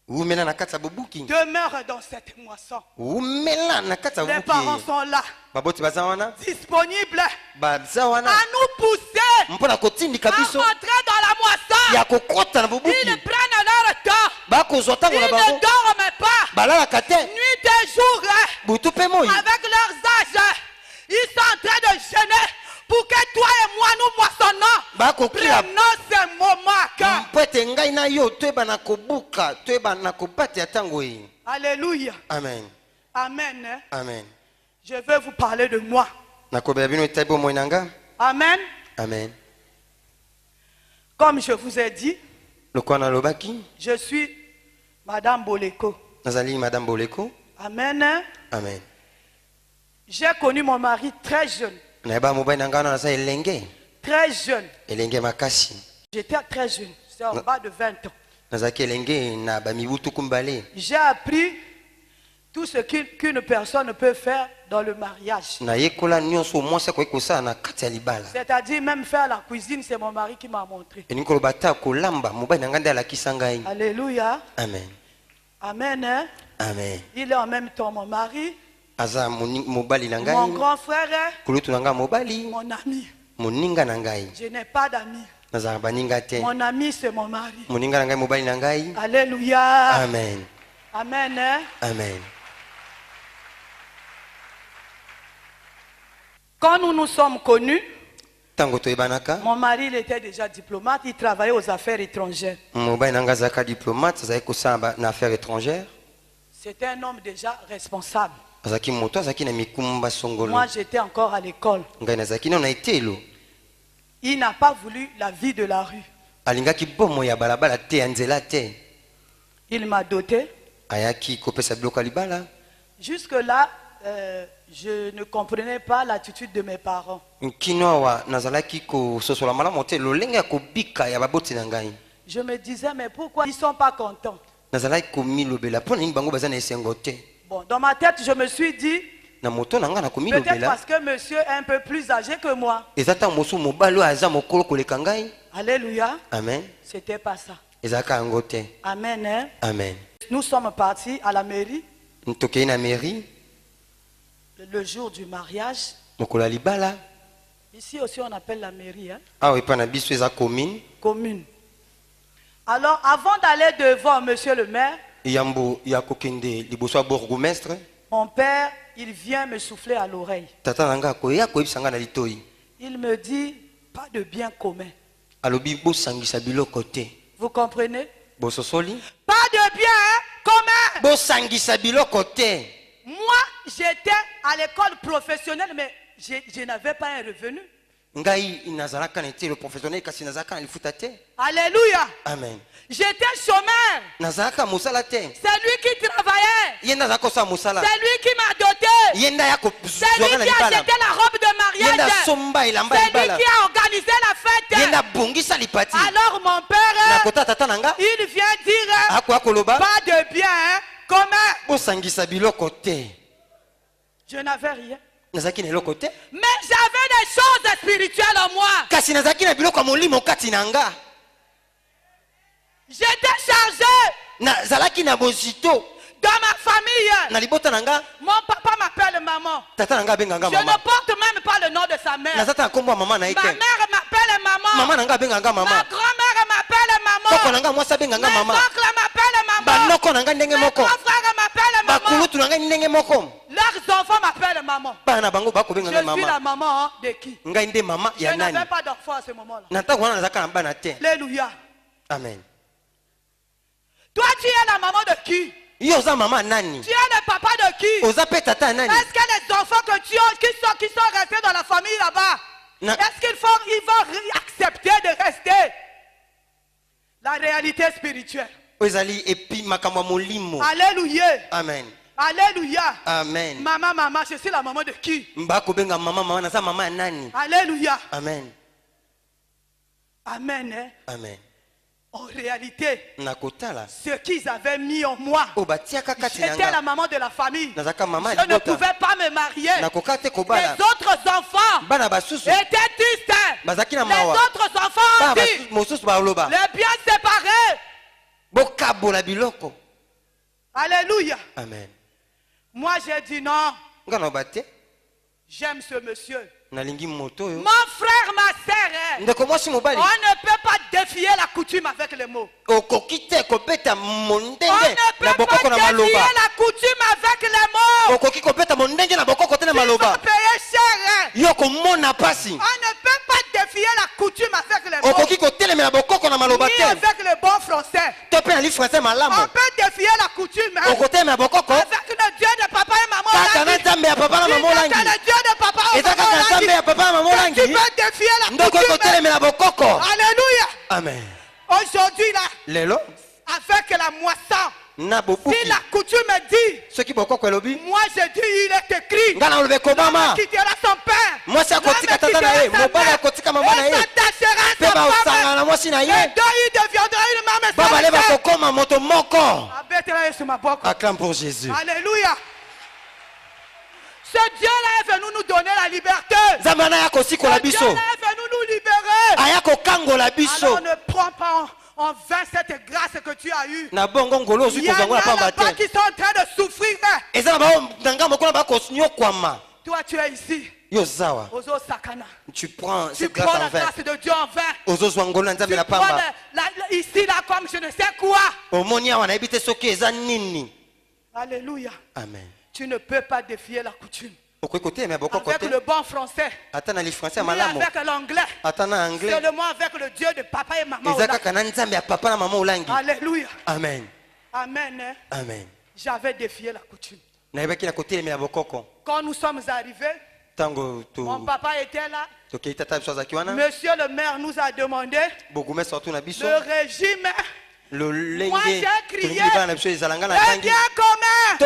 umela na kati ya bobuki Demeure dans cette moisson. umela na kati ya Les parents bobuki sont là, baboti baza wana disponibles baza à wana nous pousser mpona kotindika à biso rentrer dans la moisson. ya kokota na Ils bobuki prennent leur temps. bakozwa ntango Ils na ne bango dorment pas. balalaka te Nuit et jour, hein, butu mpe moi avec leurs âges, ils sont en train de jeûner pour que toi et moi nous moissonnons. bakokila Prenons ce moment à cœur. mpo ete ngai na yo toyeba na kobuka toyeba na kobata ya ntango oyo Alléluia. amen Amen. Hein. amen Je vais vous parler de moi. nakobela bino etai bomoi na nga Amen. amen Comme je vous ai dit, lokola nalobaki je suis Madame Boleko. nazali madame boleko Amen. Hein. amen J'ai connu mon mari très jeune. nayeba mobali na ngai wana naza elenge Très jeune. elenge makasi J'étais très jeune. C'est en bas de 20 ans. nazalaki elenge na bamibu tuku mibale J'ai appris tout ce qu'une personne peut faire dans le mariage. nayekola nyonso mwasi akoki kosala na kati ya libala C'est-à-dire même faire la cuisine, c'est mon mari qui m'a montré. elingi koloba ata kolamba mobali na ngai nde alakisa ngai Alléluia. amen Amen. Hein? amen Il est en même temps mon mari, aza mobali na mon ngai grand frère, hein, kulutu na ngai mobali mon ami. moninga na ngai Je n'ai pas d'amis. nazalaka baninga te Mon ami, c'est mon mari. moninga na ngai mobali na ngai Alléluia. amen Amen. Hein? amen Quand nous nous sommes connus, ntango toyebanaka mon mari il était déjà diplomate, il travaillait aux affaires étrangères. mobali na ngai azalaka diplomate azalaki kosala na affaire étrangère C'était un homme déjà responsable. azalaki moto azalaki na mikumba songolo Moi, j'étais encore à l'école. ngai nazalaki nano na etelo Il n'a pas voulu la vie de la rue. alingaki bomo ya balabala te ya nzela te Il m'a doté. ayaki kopesa biloko ya libala Jusque-là, je ne comprenais pas l'attitude de mes parents. nkino awa nazalaki kososola malamu te lolenge ya kobika ya baboti na ngai Je me disais, mais pourquoi ils ne sont pas contents? nazalaki komilobela mpo na nini bango baza na esengo te Bon, dans ma tête, je me suis dit, na moto na ngai na peut-être komilobela parce que monsieur est un peu plus âgé que moi. eza ntango mosusu mobali oyo aza mokolo koleka ngai Alléluia. amen C'était pas ça. ezalaka yango te Amen. Hein? amen Nous sommes partis à la mairie tokei na mairie le jour du mariage. mokolo ya libala Ici aussi, on appelle la mairie, hein? awa epai na biso eza commune Commune. Alors, avant d'aller devant monsieur le maire, yambo ya kokende liboso ya bourgmestre mon père, il vient me souffler à l'oreille. tata na ngai akoya koyebisa ngai na litoi Il me dit pas de bien commun. Alobi bosangisa biloko te. Vous comprenez? Bososoli. Pas de bien commun. Bosangisa biloko te. Moi, j'étais à l'école professionnelle, mais je n'avais pas un revenu. Ngai inazalaka nete le professionnel kasi nazaka lifuta te. Alléluia. Amen. J'étais chômeur. Nazaka musala te. C'est lui qui travaillait. Yenda zako sa musala. C'est lui qui m'a doté. Yenda yako. C'est lui qui a acheté la robe de mariage. Yenda somba ilamba c'est libala. lui qui a organisé la fête. Yenda bongisa lipati. Alors mon père, nakota tata nanga. Il vient dire Akwa koloba. Pas de bien commun. Bosangisa biloko te. Je n'avais rien. Nazaki na eloko te. Mais j'avais des choses spirituelles en moi. Kasi nazaki na biloko molimo kati nanga. J'étais chargé. Nazalaki na bozito. Dans ma famille. Na libota nanga. Mon papa m'appelle maman. Tata nanga benganga Je maman. ne porte même pas le nom de sa mère. Nazata kombo maman na ike. Ma mère m'appelle maman. Maman nanga benganga maman. Ma grand-mère m'appelle maman. Koko nanga mwasa benganga maman. Mes oncles m'appellent maman. Banoko nanga ndenge moko. Mes frères m'appellent maman. Bakulutu nanga ndenge moko. Leurs enfants m'appellent maman. Bana bango bako benganga maman. Je suis la maman de qui? Ngai nde mama ya nani? Je n'avais pas d'enfant à ce moment-là. Nata wana nazaka na bana te. Alléluia. Amen. Toi tu es la maman de qui? Yo za mama nani? Tu es le papa de qui? Oza pe tata nani? Est-ce que les enfants que tu as qui sont restés dans la famille là-bas, est-ce qu'ils vont accepter de rester? La réalité spirituelle. Ozali epi makamwa molimo. Alléluia. Amen. Alléluia. Amen. Maman, je suis la maman de qui? Mbako benga maman na sa maman nani? Alléluia. Amen. Amen. Amen. En réalité, nakotala ce qu'ils avaient mis en moi, j'étais la maman de la famille. Je ne pouvais pas me marier. Les autres enfants étaient tristes. Les autres enfants aussi, les biens séparés. Alléluia. Amen. Moi j'ai dit non. J'aime ce monsieur. Mon frère, ma sœur, on ne peut pas défier la coutume avec les mots. On ne peut pas défier la coutume avec les mots. Ils vont payer cher. On ne peut pas défier la coutume avec les mots. Ni avec le bon français. On peut défier la coutume avec le Dieu de papa et maman. Le Dieu de papa et maman. Tu peux défier la coutume. Alléluia. Amen. Aujourd'hui là, avec la moisson, si la coutume dit, moi je dis il est écrit, l'homme quittera son père, l'homme quittera sa mère, et s'attachera à sa femme, et deux ils deviendront une même. Acclame pour Jésus. Alléluia. Ce Dieu-là est venu nous donner la liberté. Ce Dieu-là est venu nous libérer. Alors ne prends pas en vain cette grâce que tu as eue. Il y en a là-bas qui sont en train de souffrir. Toi tu es ici. Tu prends cette grâce en vain. De Dieu en vain. Tu prends ici là comme je ne sais quoi. Alléluia. Amen. Tu ne peux pas défier la coutume. Avec le bon français. Ni avec l'anglais. Seulement avec le Dieu de papa et maman. Alléluia. Amen. Amen. Amen. J'avais défié la coutume. Quand nous sommes arrivés, mon papa était là. Monsieur le maire nous a demandé le régime. Moi j'ai crié, le bien commun.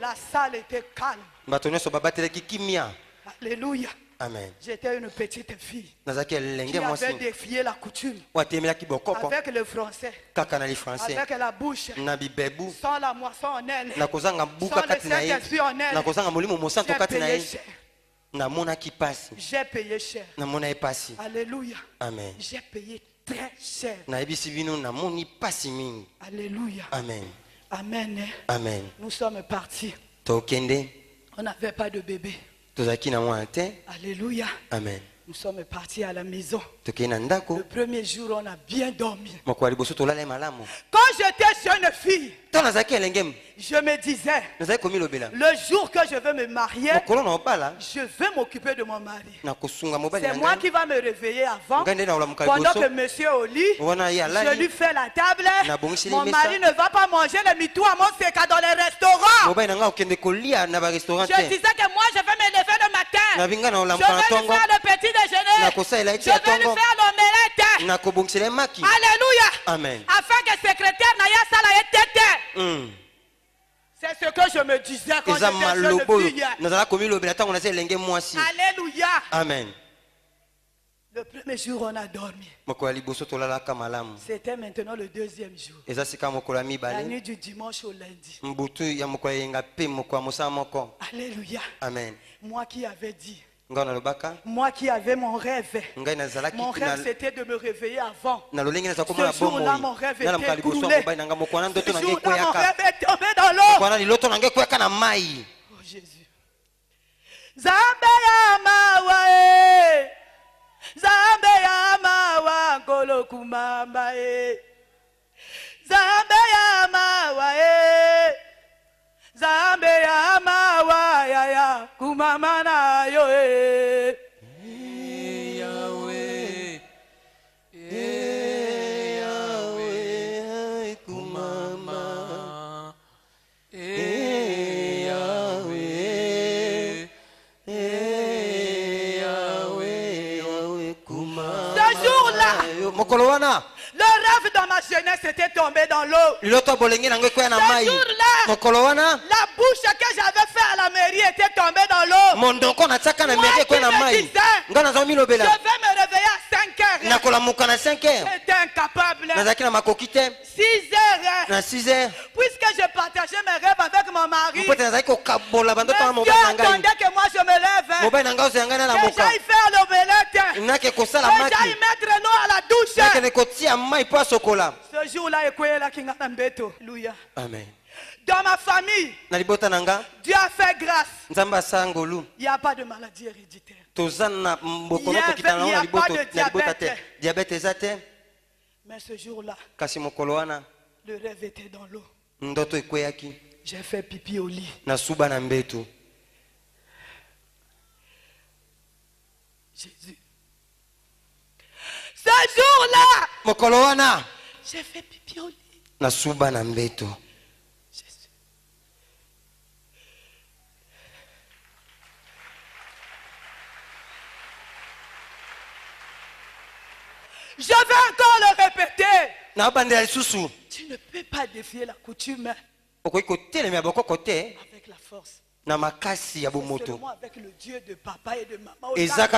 La salle était calme. Alléluia. Amen. J'étais une petite fille qui avait défié la coutume. Avec le français, avec la bouche, sans la moisson en elle, sans le Saint-Esprit en elle. J'ai payé cher. Alléluia. Amen. J'ai payé très cher. Alléluia. Amen. Amen. Amen. Nous sommes partis. On n'avait pas de bébé. Alléluia. Amen. Nous sommes partis à la maison. Le premier jour, on a bien dormi. Quand j'étais jeune fille, je me disais, le jour que je veux me marier, je veux m'occuper de mon mari. C'est moi qui va me réveiller avant. Pendant que monsieur est au lit, je lui fais la table. Mon mari ne va pas manger le mitou à mon séca dans les restaurants. Je disais que moi, je vais me lever le matin. Je vais lui faire le petit déjeuner. Je vais lui faire l'omelette. Alléluia. Amen. Afin que le secrétaire n'aille pas la tête. C'est ce que je me disais quand j'étais jeune fille. Alléluia. Amen. Le premier jour, on a dormi. C'était maintenant le deuxième jour. La nuit du dimanche au lundi. Alléluia. Amen. Moi qui avais dit. Moi qui avais mon rêve. Mon rêve c'était de me réveiller avant. Ce jour-là, mon rêve était écoulé. Ce jour-là, mon rêve est tombé dans l'eau. Oh Jésus. Zambe ya mawa e. Zambe ya mawa ngolo kumamba e. Zambe ya mawa e. Zambe ya mawa ya kumama na yo e. Yahweh, Yahweh, kumama. Yahweh, Yahweh, kumama. Ce jour-là, le rêve dans ma jeunesse était tombé dans l'eau. Ce jour-là, la bouche que j'avais fait à la mairie était tombée dans l'eau. Moi qui me disais, je vais me réveiller à 5 heures. J'étais incapable. 6 heures. Puisque je partageais mes rêves avec mon mari, Dieu attendait que moi je me lève, que j'aille faire l'omelette, que j'aille mettre l'eau à la douche. Ce jour-là, Alléluia. Amen. Dans ma famille, Dieu a fait grâce. Il n'y a pas de maladie héréditaire. Il n'y a pas de diabète. Mais ce jour-là, le rêve était dans l'eau. J'ai fait pipi au lit. Jésus. Ce jour-là, j'ai fait pipi au lit. Jésus. Je vais encore le répéter. Tu ne peux pas défier la coutume avec la force. Seulement avec le Dieu de papa et de maman. Lui qui a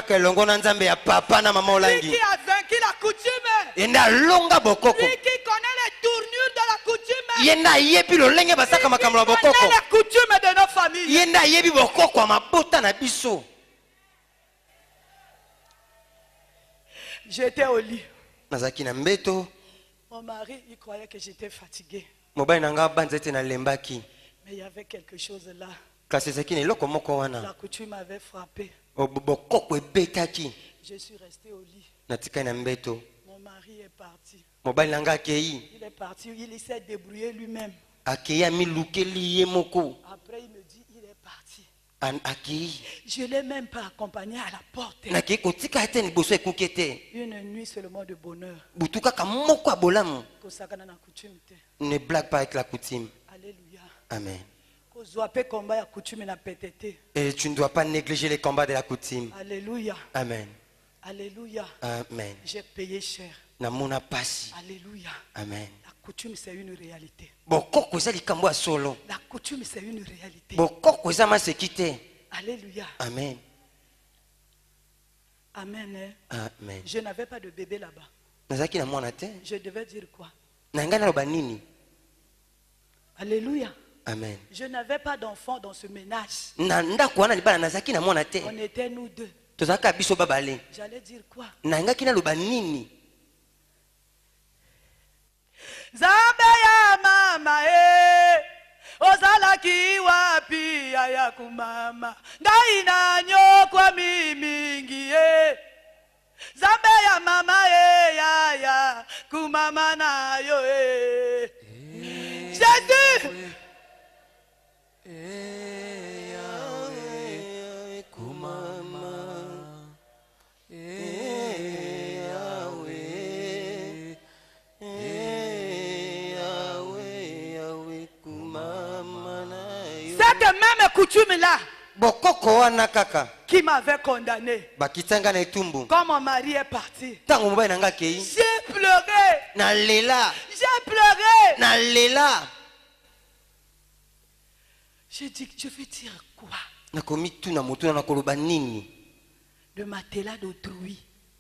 vaincu la coutume. Lui qui connaît les tournures de la coutume. Lui qui connaît la coutume de nos familles. J'étais au lit. Mon mari, il croyait que j'étais fatigué. Mais il y avait quelque chose là. La coutume m'avait frappé. Je suis resté au lit. Mon mari est parti. Il est parti, il s'est débrouillé lui-même. Après, il me dit, il est parti. Je ne l'ai même pas accompagné à la porte. Une nuit seulement de bonheur. Ne blague pas avec la coutume. Alléluia. Amen. Et tu ne dois pas négliger les combats de la coutume. Alléluia. Amen. Alléluia. Amen. J'ai payé cher. Alléluia. Amen. La coutume c'est une réalité. La coutume c'est une réalité. Alléluia. Amen. Amen. Amen. Je n'avais pas de bébé là-bas. Je devais dire quoi? Alléluia. Amen. Je n'avais pas d'enfant dans ce ménage. On était nous deux. J'allais dire quoi? Zambe ya mama ozalaki wapi ya kumama ngai na nyokwa mingi coutume-là bokoko wana kaka qui m'avait condamné. bakitanga na etumbu Quand mon mari est parti, tango mobali nanga kei j'ai pleuré. na lela J'ai pleuré. na lela J'ai dit, je vais dire quoi? nakomituna motuna nakoloba nini Le matelas d'autrui,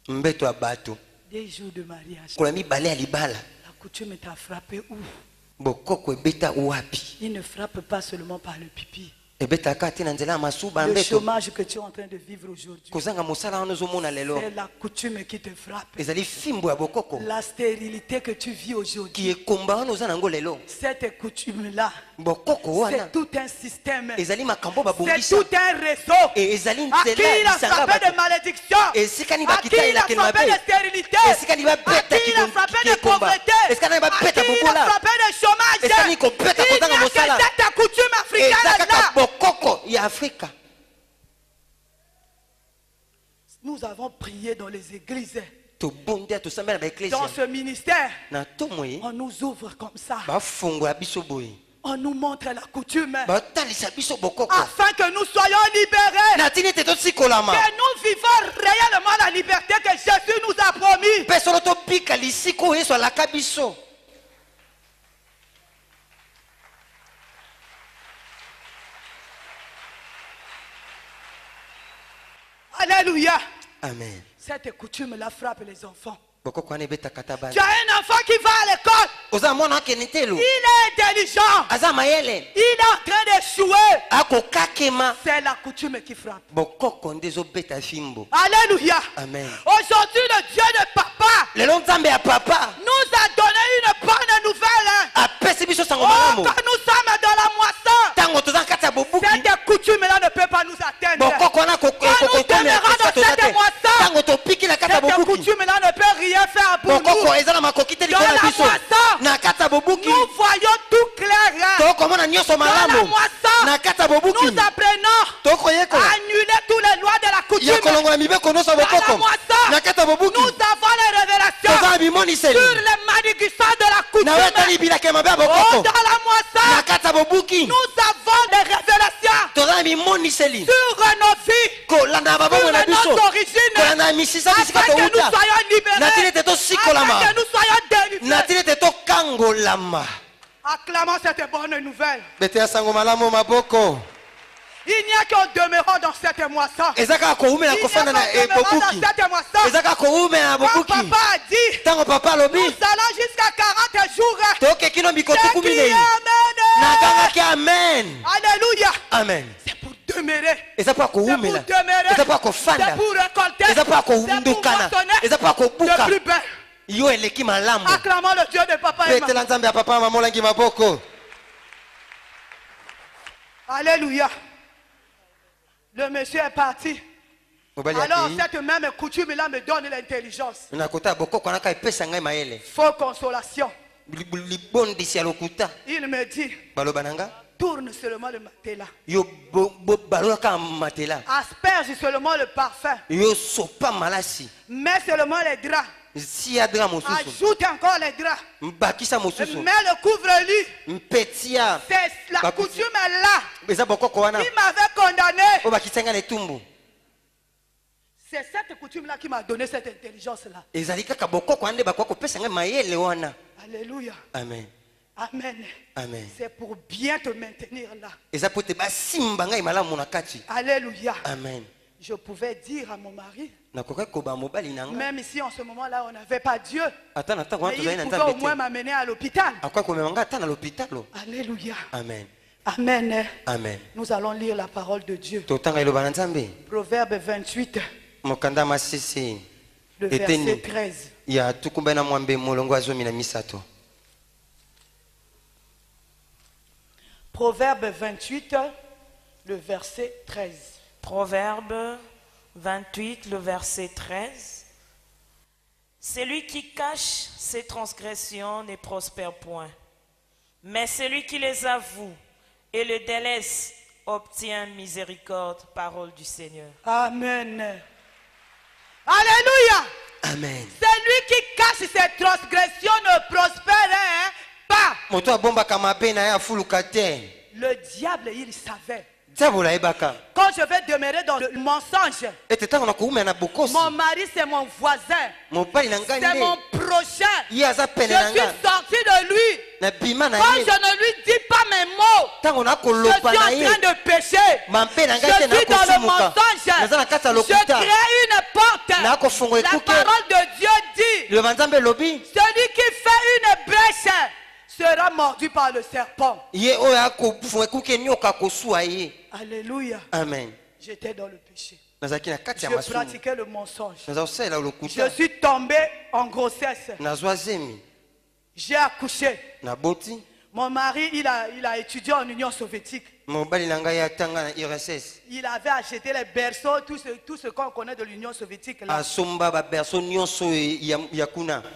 mbeto ya bato des jours de mariage. kola mibale ya libala La coutume t'a frappé où? bokoko ebeta wapi Il ne frappe pas seulement par le pipi. ebetaka te na nzela ya masuba Le mbeto chômage que tu es en train de vivre aujourd'hui, kozanga mosala wana ozomona lelo c'est la coutume qui te frappe. ezali fimbo ya bokoko La stérilité que tu vis ki aujourd'hui, ekomba wana oza nango lelo cette coutume-là, bokoko wana c'est tout un système. ezali makambo C'est babongisa tout un réseau. e ezali À qui nzela il a lisanga frappé de bato malédiction? esika nini À qui il a bakitaelakeli frappé mabe de stérilité? esika nini À babeta qui il a frappé de kikomba pauvreté? esika nini À babeta qui il a bobola frappé de chômage? esika nini kobeta Il n'y kozanga a que mosala cette coutume eza africaine kaka là. bokoko ya afrika Nous avons prié dans les églises. tobondia tosambela Dans baeklesia ce ministère, na tomoi on nous ouvre comme ça. bafungola biso boye On nous montre la coutume. batalisa biso bokoko Afin que nous soyons libérés. na tini ete tosikolama Que nous vivons réellement la liberté que Jésus nous a promis. mpe solo tobika lisika oyo yesu alaka biso Alléluia. amen Cette coutume-là frappe les enfants. bokoko wana ebetaka ta Tu bana as un enfant qui va à l'école. oza mwana akende telo Il est intelligent. aza mayele Il est en train d'échouer. akokakema C'est la coutume qui frappe. bokoko nde ezobeta fimbo Alléluia. amen Aujourd'hui, le Dieu de papa lelo nzambe ya papa nous a donné une bonne nouvelle. apesi biso sango Oh, malamu quand nous sommes dans la moisson, ntango toza na kati ya bobuki cette coutume-là ne peut pas nous atteindre. bokoko wana demeurons dans cette moisson, ntango topiki na kati ya cette bobuki coutume-là ne peut rien faire pour bokoko nous. eza na makoki te Dans likolo la na biso moisson, na kati ya bobuki nous voyons tout clair. tokomona nyonso Dans la malamu moisson, na kati ya bobuki nous apprenons à tokoyekola annuler toutes les lois de la ya coutume. kolongola mibeko nyonso ya Dans la bokoko moisson, na kati ya bobuki nous avons les toza révélations na bimoniseli sur les malédictions de la coutume. na oyo etali bilaka ya mabe ya Oh, bokoko dans la moisson, na kati ya bobuki nous avons des révélations toza na bimoniseli sur nos vies, kolanda na sur babongo na biso nos origines, kolanda na misisa bisika afin que nous touta soyons libérés, na tini ete tosikolama afin que nous soyons délivrés. na tini ete tokangolama Acclamons cette bonne nouvelle. bete ya sango malamu maboko Il n'y a qu'en demeurant dans cette moisson. eza kaka koumela Il n'y a kofanda na qu'en demeurant bobuki dans cette moisson. eza kaka koumela na Quand bobuki papa a dit, ntango papa alobi nous allons jusqu'à 40 jours. tokeki no mikoto J'ai kumi crié nei Amen. nakangaki amen Alléluia. amen C'est pour demeurer. eza mpo ya C'est pour koumela demeurer. eza mpo ya C'est kofanda pour récolter. eza mpo ya C'est pour kondukana moissonner eza mpo ya de kobuka plus belle. yo eleki malamu Acclamons le Dieu de papa et maman. petela nzambe ya papa mamolangi maboko Alléluia. Le monsieur est parti. mobali Alors akei cette même coutume-là me donne l'intelligence. na kota ya bokoko wanaka epesa ngai mayele Faux consolation. libondisi ya lokuta Il me dit, baloba na nga tourne seulement le matelas. yo balolaka matela Asperge seulement le parfum. yo sopa malasi Mets seulement les draps. siya dra mosusu Ajoute encore les draps. bakisa mosusu Mets le couvre-lit. mpetia C'est la Bakuti- coutume là eza bokoko wana qui m'avait condamné. oyo bakisa ngai na etumbu C'est cette coutume-là qui m'a donné cette intelligence-là. ezali kaka bokoko wana nde bakoka kopesa ngai mayele wana Alléluia. amen Amen. amen C'est pour bien te maintenir là. eza po ete basimba ngai malamu na kati Alléluia. amen Je pouvais dire à mon mari, nakokai koba mobali na nga même si en ce moment-là, on n'avait pas Dieu, ata na ntango wana mais tozali na il pouvait au nzambe moins te m'amener à l'hôpital. akoki komema ngai ata na lopitalo Alléluia. amen Amen. amen Nous allons lire la parole de Dieu. totanga eloba na nzambe Proverbe 28, mokanda masisi le verset eteni 13. ya tukumbai na mwambe molongo ya zomi na misato Proverbe 28, le verset 13. Proverbe 28, le verset 13. Celui qui cache ses transgressions ne prospère point, mais celui qui les avoue et le délaisse obtient miséricorde. Parole du Seigneur. Amen. Alléluia. amen Celui qui cache ses transgressions ne prospère pas. moto abombaka mabe na ye afuluka te Le diable, il savait. Quand je vais demeurer dans le mensonge, mon mari c'est mon voisin, c'est mon prochain. Je suis sorti de lui. Quand je ne lui dis pas mes mots, je suis en train de pécher. Je suis dans le mensonge. Je crée une porte. La parole de Dieu dit, celui qui fait une brèche sera mordu par le serpent. Alléluia. Amen. J'étais dans le péché. Je pratiquais le mensonge. Je suis tombé en grossesse. J'ai accouché. Mon mari, il a étudié en Union soviétique. Il avait acheté les berceaux, tout ce qu'on connaît de l'Union soviétique là.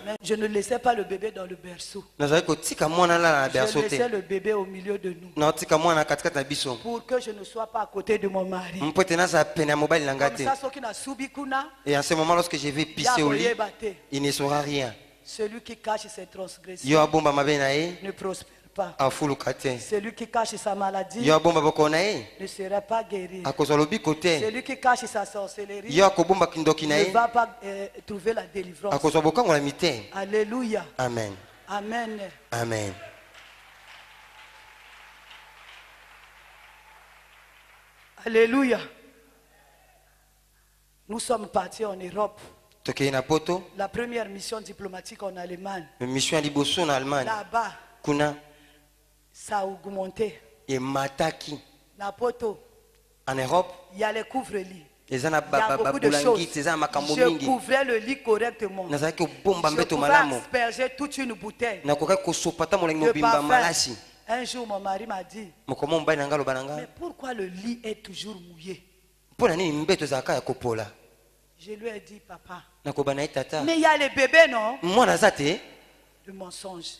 Mais je ne laissais pas le bébé dans le berceau. Je laissais le bébé au milieu de nous. Pour que je ne sois pas à côté de mon mari. Comme ça, et en ce moment, lorsque je vais pisser au lit, il ne saura rien. Celui qui cache ses transgressions ne prospère pas. Celui qui cache sa maladie ne sera pas guéri. Celui qui cache sa sorcellerie ne va pas trouver la délivrance. Alléluia. Amen. Amen. Amen. Alléluia. Nous sommes partis en Europe. La première mission diplomatique en Allemagne. Là-bas, ça a augmenté. En Europe, il y a les couvre-lits. Il y a beaucoup de choses. Je couvrais le lit correctement. Je pouvais asperger toute une bouteille de parfum. Un jour, mon mari m'a dit, mais pourquoi le lit est toujours mouillé? Je lui ai dit, papa, mais il y a les bébés, non? Le mensonge.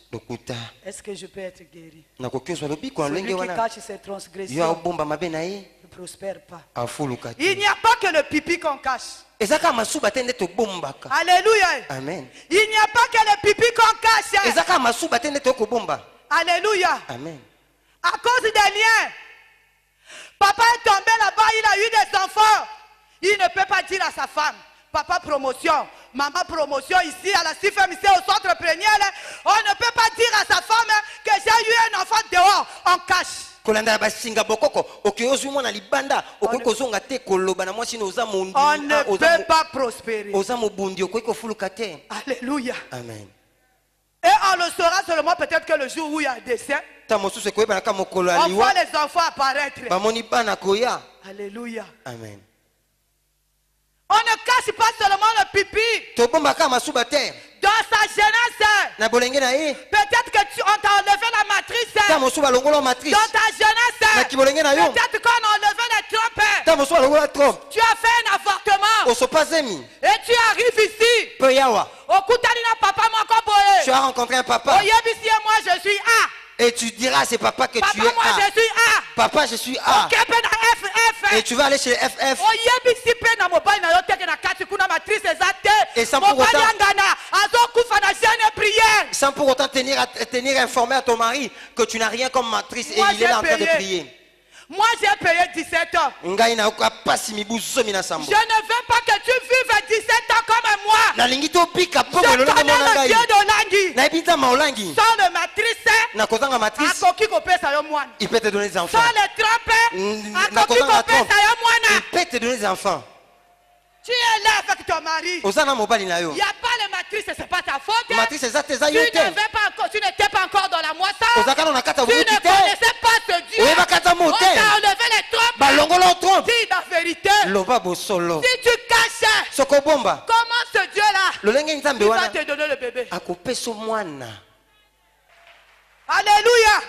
Est-ce que je peux être guéri? Celui qui cache ses transgressions ne prospère pas. Il n'y a pas que le pipi qu'on cache. Alléluia. Amen. Il n'y a pas que le pipi qu'on cache. Alléluia. Amen. À cause des liens. Papa est tombé là-bas, il a eu des enfants. Il ne peut pas dire à sa femme, papa promotion, maman promotion ici à la CIFM, ici au centre plénière. On ne peut pas dire à sa femme que j'ai eu un enfant dehors, en cache. On ne peut pas prospérer. Alléluia. Amen. Et on le saura seulement peut-être que le jour où il y a un décès, on voit les enfants apparaître. Alléluia. Amen. On ne cache pas seulement le pipi. Dans sa jeunesse, peut-être que on t'a enlevé la matrice. Dans ta jeunesse, peut-être qu'on a enlevé les trompes. Tu as fait un avortement. Et tu arrives ici. Tu as rencontré un papa. Moi je suis A. Et tu diras à ce papa que tu es moi, A. Je suis A. Papa, je suis A. Et tu vas aller chez FF. Et sans pour autant tenir informé à ton mari que tu n'as rien comme matrice et il est là en train de prier. Moi j'ai payé 17 ans. Je ne veux pas que tu vives 17 ans comme moi. Je connais le Dieu de Olangi. Sans le matrice, il peut te donner des enfants. Sans les trompes, il peut te donner des enfants. Tu es là avec ton mari. Il n'y a pas les matrices, ce n'est pas ta faute. Tu n'étais pas encore dans la moisson. Tu ne connaissais pas ce Dieu. On t'a enlevé les trompes. Dis la vérité. Si tu caches, comment ce Dieu-là il va te donner le bébé? Alléluia.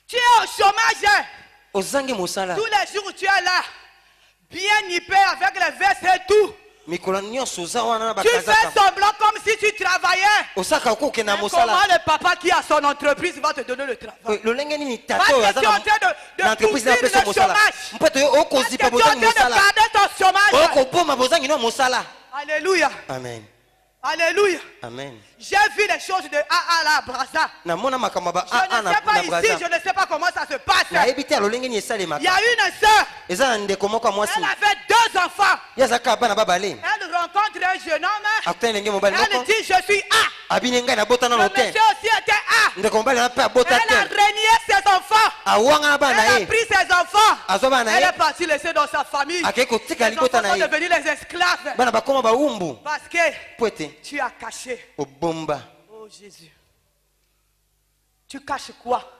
Tu es au chômage. Tous les jours tu es là, bien nippé avec les vestes et tout. Tu fais semblant comme si tu travaillais. Comment le papa qui a son entreprise va te donner le travail? Parce que tu es en train de souffrir le chômage. Parce que tu es en train de garder ton chômage. Alléluia. Amen. Alléluia. Amen. J'ai vu les choses de AA là, Brazza. Je ne sais pas ici, je ne sais pas comment ça se passe. Il y a une soeur. Elle avait 2 enfants. Elle rencontre un jeune homme. Elle dit, je suis A. Le monsieur aussi était A. Elle a régné ses enfants. Elle a pris ses enfants. Elle est partie laisser dans sa famille. Les enfants sont devenus les esclaves. Parce que tu as caché. Oh Jésus. Tu caches quoi?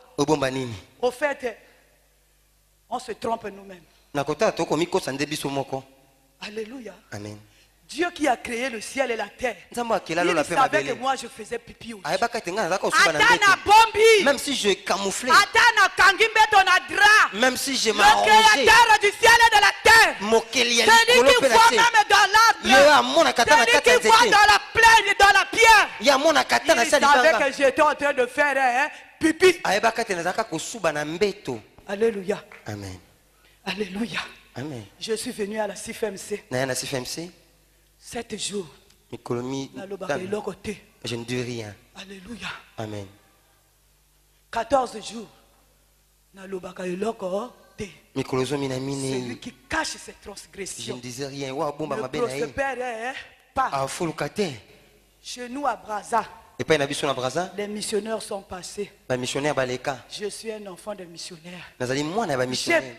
Au fait, on se trompe nous-mêmes. Alléluia. Amen. Dieu qui a créé le ciel et la terre, il savait que moi je faisais pipi aussi. Même si je camouflais, même si je le créateur du ciel et de la terre, celui qui voit même dans l'arbre, celui qui voit dans la plaine et dans la pierre, il savait que j'étais en train de faire pipi. Alléluia. Amen. Alléluia. Amen. Je suis venu à la CFMC. 7 jours. Je ne dis rien. Alléluia. Amen. 14 jours. Celui qui cache ses transgressions. Je ne disais rien. Ne prospère pas. Chez nous à Brazza, les missionnaires sont passés. Je suis un enfant de missionnaire. J'ai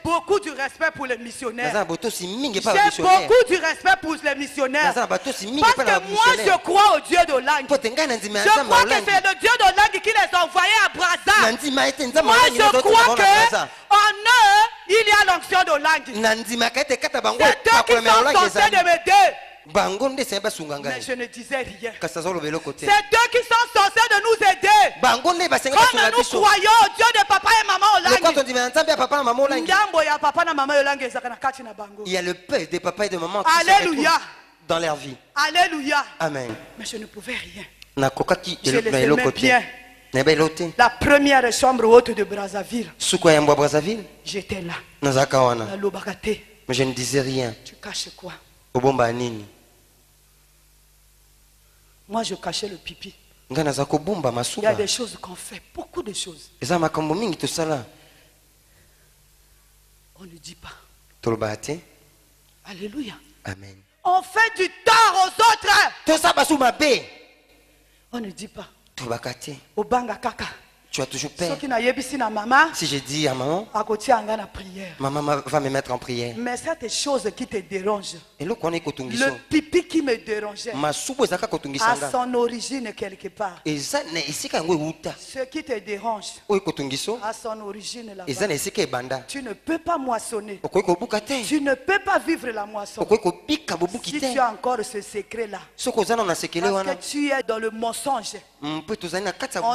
beaucoup de respect pour les missionnaires. J'ai beaucoup de respect pour les missionnaires. Parce que moi je crois au Dieu de langue. Je crois que c'est le Dieu de langue qui les a envoyés à Brazza. Moi je crois qu'en eux il y a l'onction de langue. C'est eux qui sont censés de m'aider. Mais je ne disais rien. C'est eux qui sont censés de nous aider. Comme nous croyons au Dieu de papa et maman il y a le père de papa et de maman qui Alléluia. Dans leur vie. Alléluia. Amen. Mais je ne pouvais rien. Je les aimais bien. La première chambre haute de Brazzaville. J'étais là. Mais je ne disais rien. Tu caches quoi? Moi je cachais le pipi. Il y a des choses qu'on fait, beaucoup de choses. On ne dit pas. Alléluia. Amen. On fait du tort aux autres. On ne dit pas. Au banga kaka. Tu as toujours peur. Si je dis à maman, maman va me mettre en prière. Mais cette chose qui te dérange, le pipi qui me dérangeait, a son origine quelque part. Ce qui te dérange a son origine là-bas. Tu ne peux pas moissonner. Tu ne peux pas vivre la moisson. Si tu as encore ce secret-là, parce que tu es dans le mensonge. On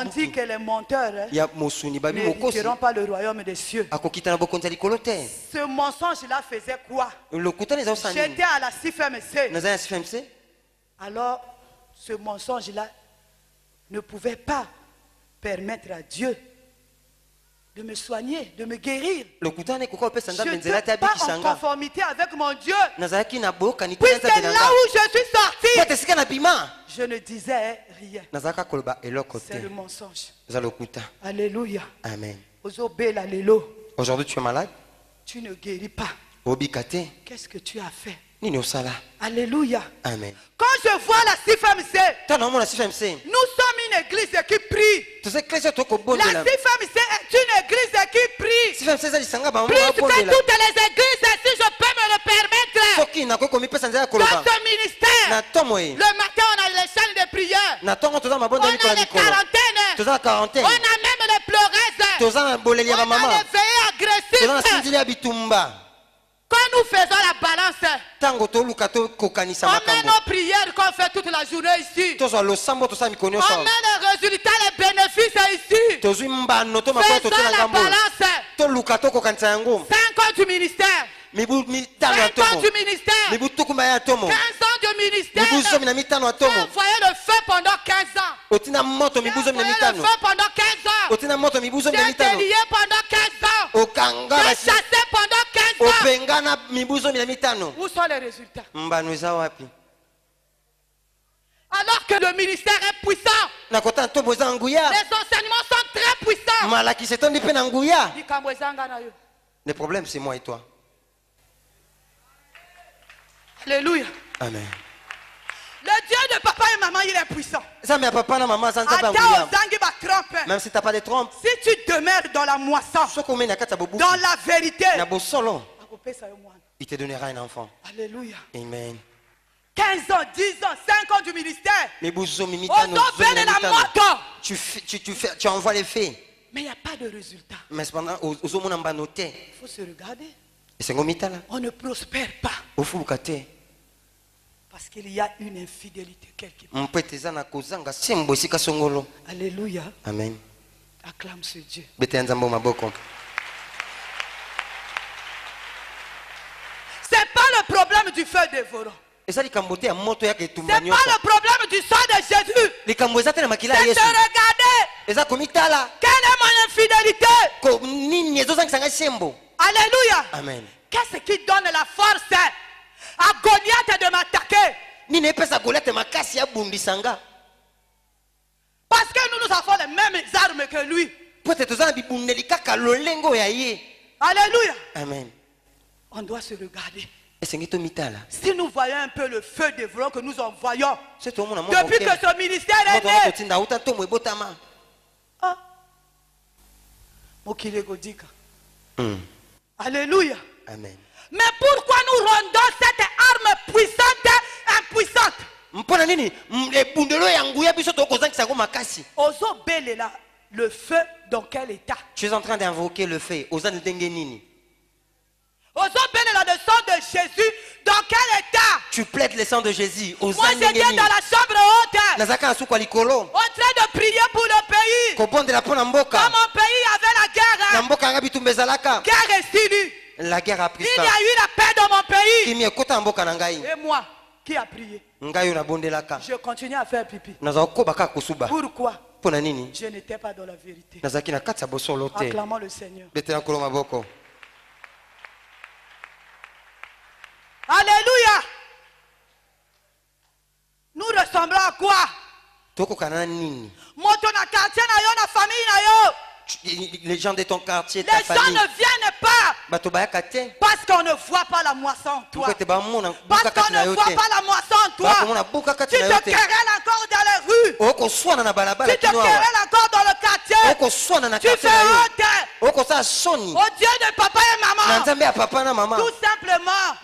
dit que les menteurs n'hériteront pas le royaume des cieux. Ce mensonge-là faisait quoi? J'étais à la CFMC. Alors, ce mensonge-là ne pouvait pas permettre à Dieu de me soigner, de me guérir. Je n'étais pas en conformité avec mon Dieu. Puisque là où je suis sorti, je ne disais rien. C'est le mensonge. Alléluia. Amen. Aujourd'hui tu es malade. Tu ne guéris pas. Qu'est-ce que tu as fait? Alléluia. Amen. Quand je vois la CFMC, nous sommes une église qui prie. La CFMC est une église qui prie. Plus que toutes les églises, si je peux me le permettre. Dans ce ministère, le matin on a les chaînes de prière. On a les quarantaines. On a même les pleureuses. On a les veillées agressives. Quand nous faisons la balance, on met nos prières qu'on fait toute la journée ici. On met les résultats, les bénéfices ici. Faisons la balance. 5 ans du ministère. 20 ans du ministère. 15 ans du ministère. On envoyé le feu pendant 15 ans. On envoyé le feu pendant 15 ans. J'ai été lié pendant 15 ans. J'ai chassé pendant 15 ans. Où sont les résultats? Alors Le ministère est puissant. Les enseignements sont très puissants. Le problème, c'est moi et toi. Alléluia. Amen. Le Dieu de papa et maman, il est puissant. Même si tu n'as pas de trompe. Si tu demeures dans la moisson, dans la vérité, il te donnera un enfant. Alléluia. Amen. 15 ans, 10 ans, 5 ans du ministère. Tu envoies les faits. Mais il n'y a pas de résultat. Mais cependant, il faut se regarder. On ne prospère pas. Parce qu'il y a une infidélité quelque part. Alléluia. Amen. Acclame ce Dieu. C'est pas le problème du feu dévorant. C'est pas le problème du sang de Jésus. C'est de regarder. Quelle est mon infidélité? Alléluia. Amen. Qu'est-ce qui donne la force à Goliath de m'attaquer? Parce que nous avons les mêmes armes que lui. Alléluia. Amen. On doit se regarder. Si nous voyons un peu le feu dévorant que nous envoyons depuis que ce ministère est né. Alléluia. Amen. Mais pourquoi nous rendons cette arme puissante impuissante? Ozo belela, le feu dans quel état? Tu es en train d'invoquer le feu. Ozo belela le sang de Jésus dans quel état? Tu plaides le sang de Jésus. Moi j'étais dans la chambre haute en train de prier pour le pays. Quand mon pays avait la guerre, guerre est finie. La guerre a pris il y a eu la paix dans mon pays. Et moi qui a prié, je continue à faire pipi. Pourquoi? Je n'étais pas dans la vérité. Acclamons le Seigneur. Alléluia. Nous ressemblons à quoi? Les gens de ton quartier, ta les gens famille, ne viennent pas parce qu'on ne voit pas la moisson en toi. Parce qu'on ne voit pas la moisson en toi. Tu te querelles encore dans les rues. Tu te querelles encore dans le quartier. Tu fais honte au Dieu de papa et maman. Tout simplement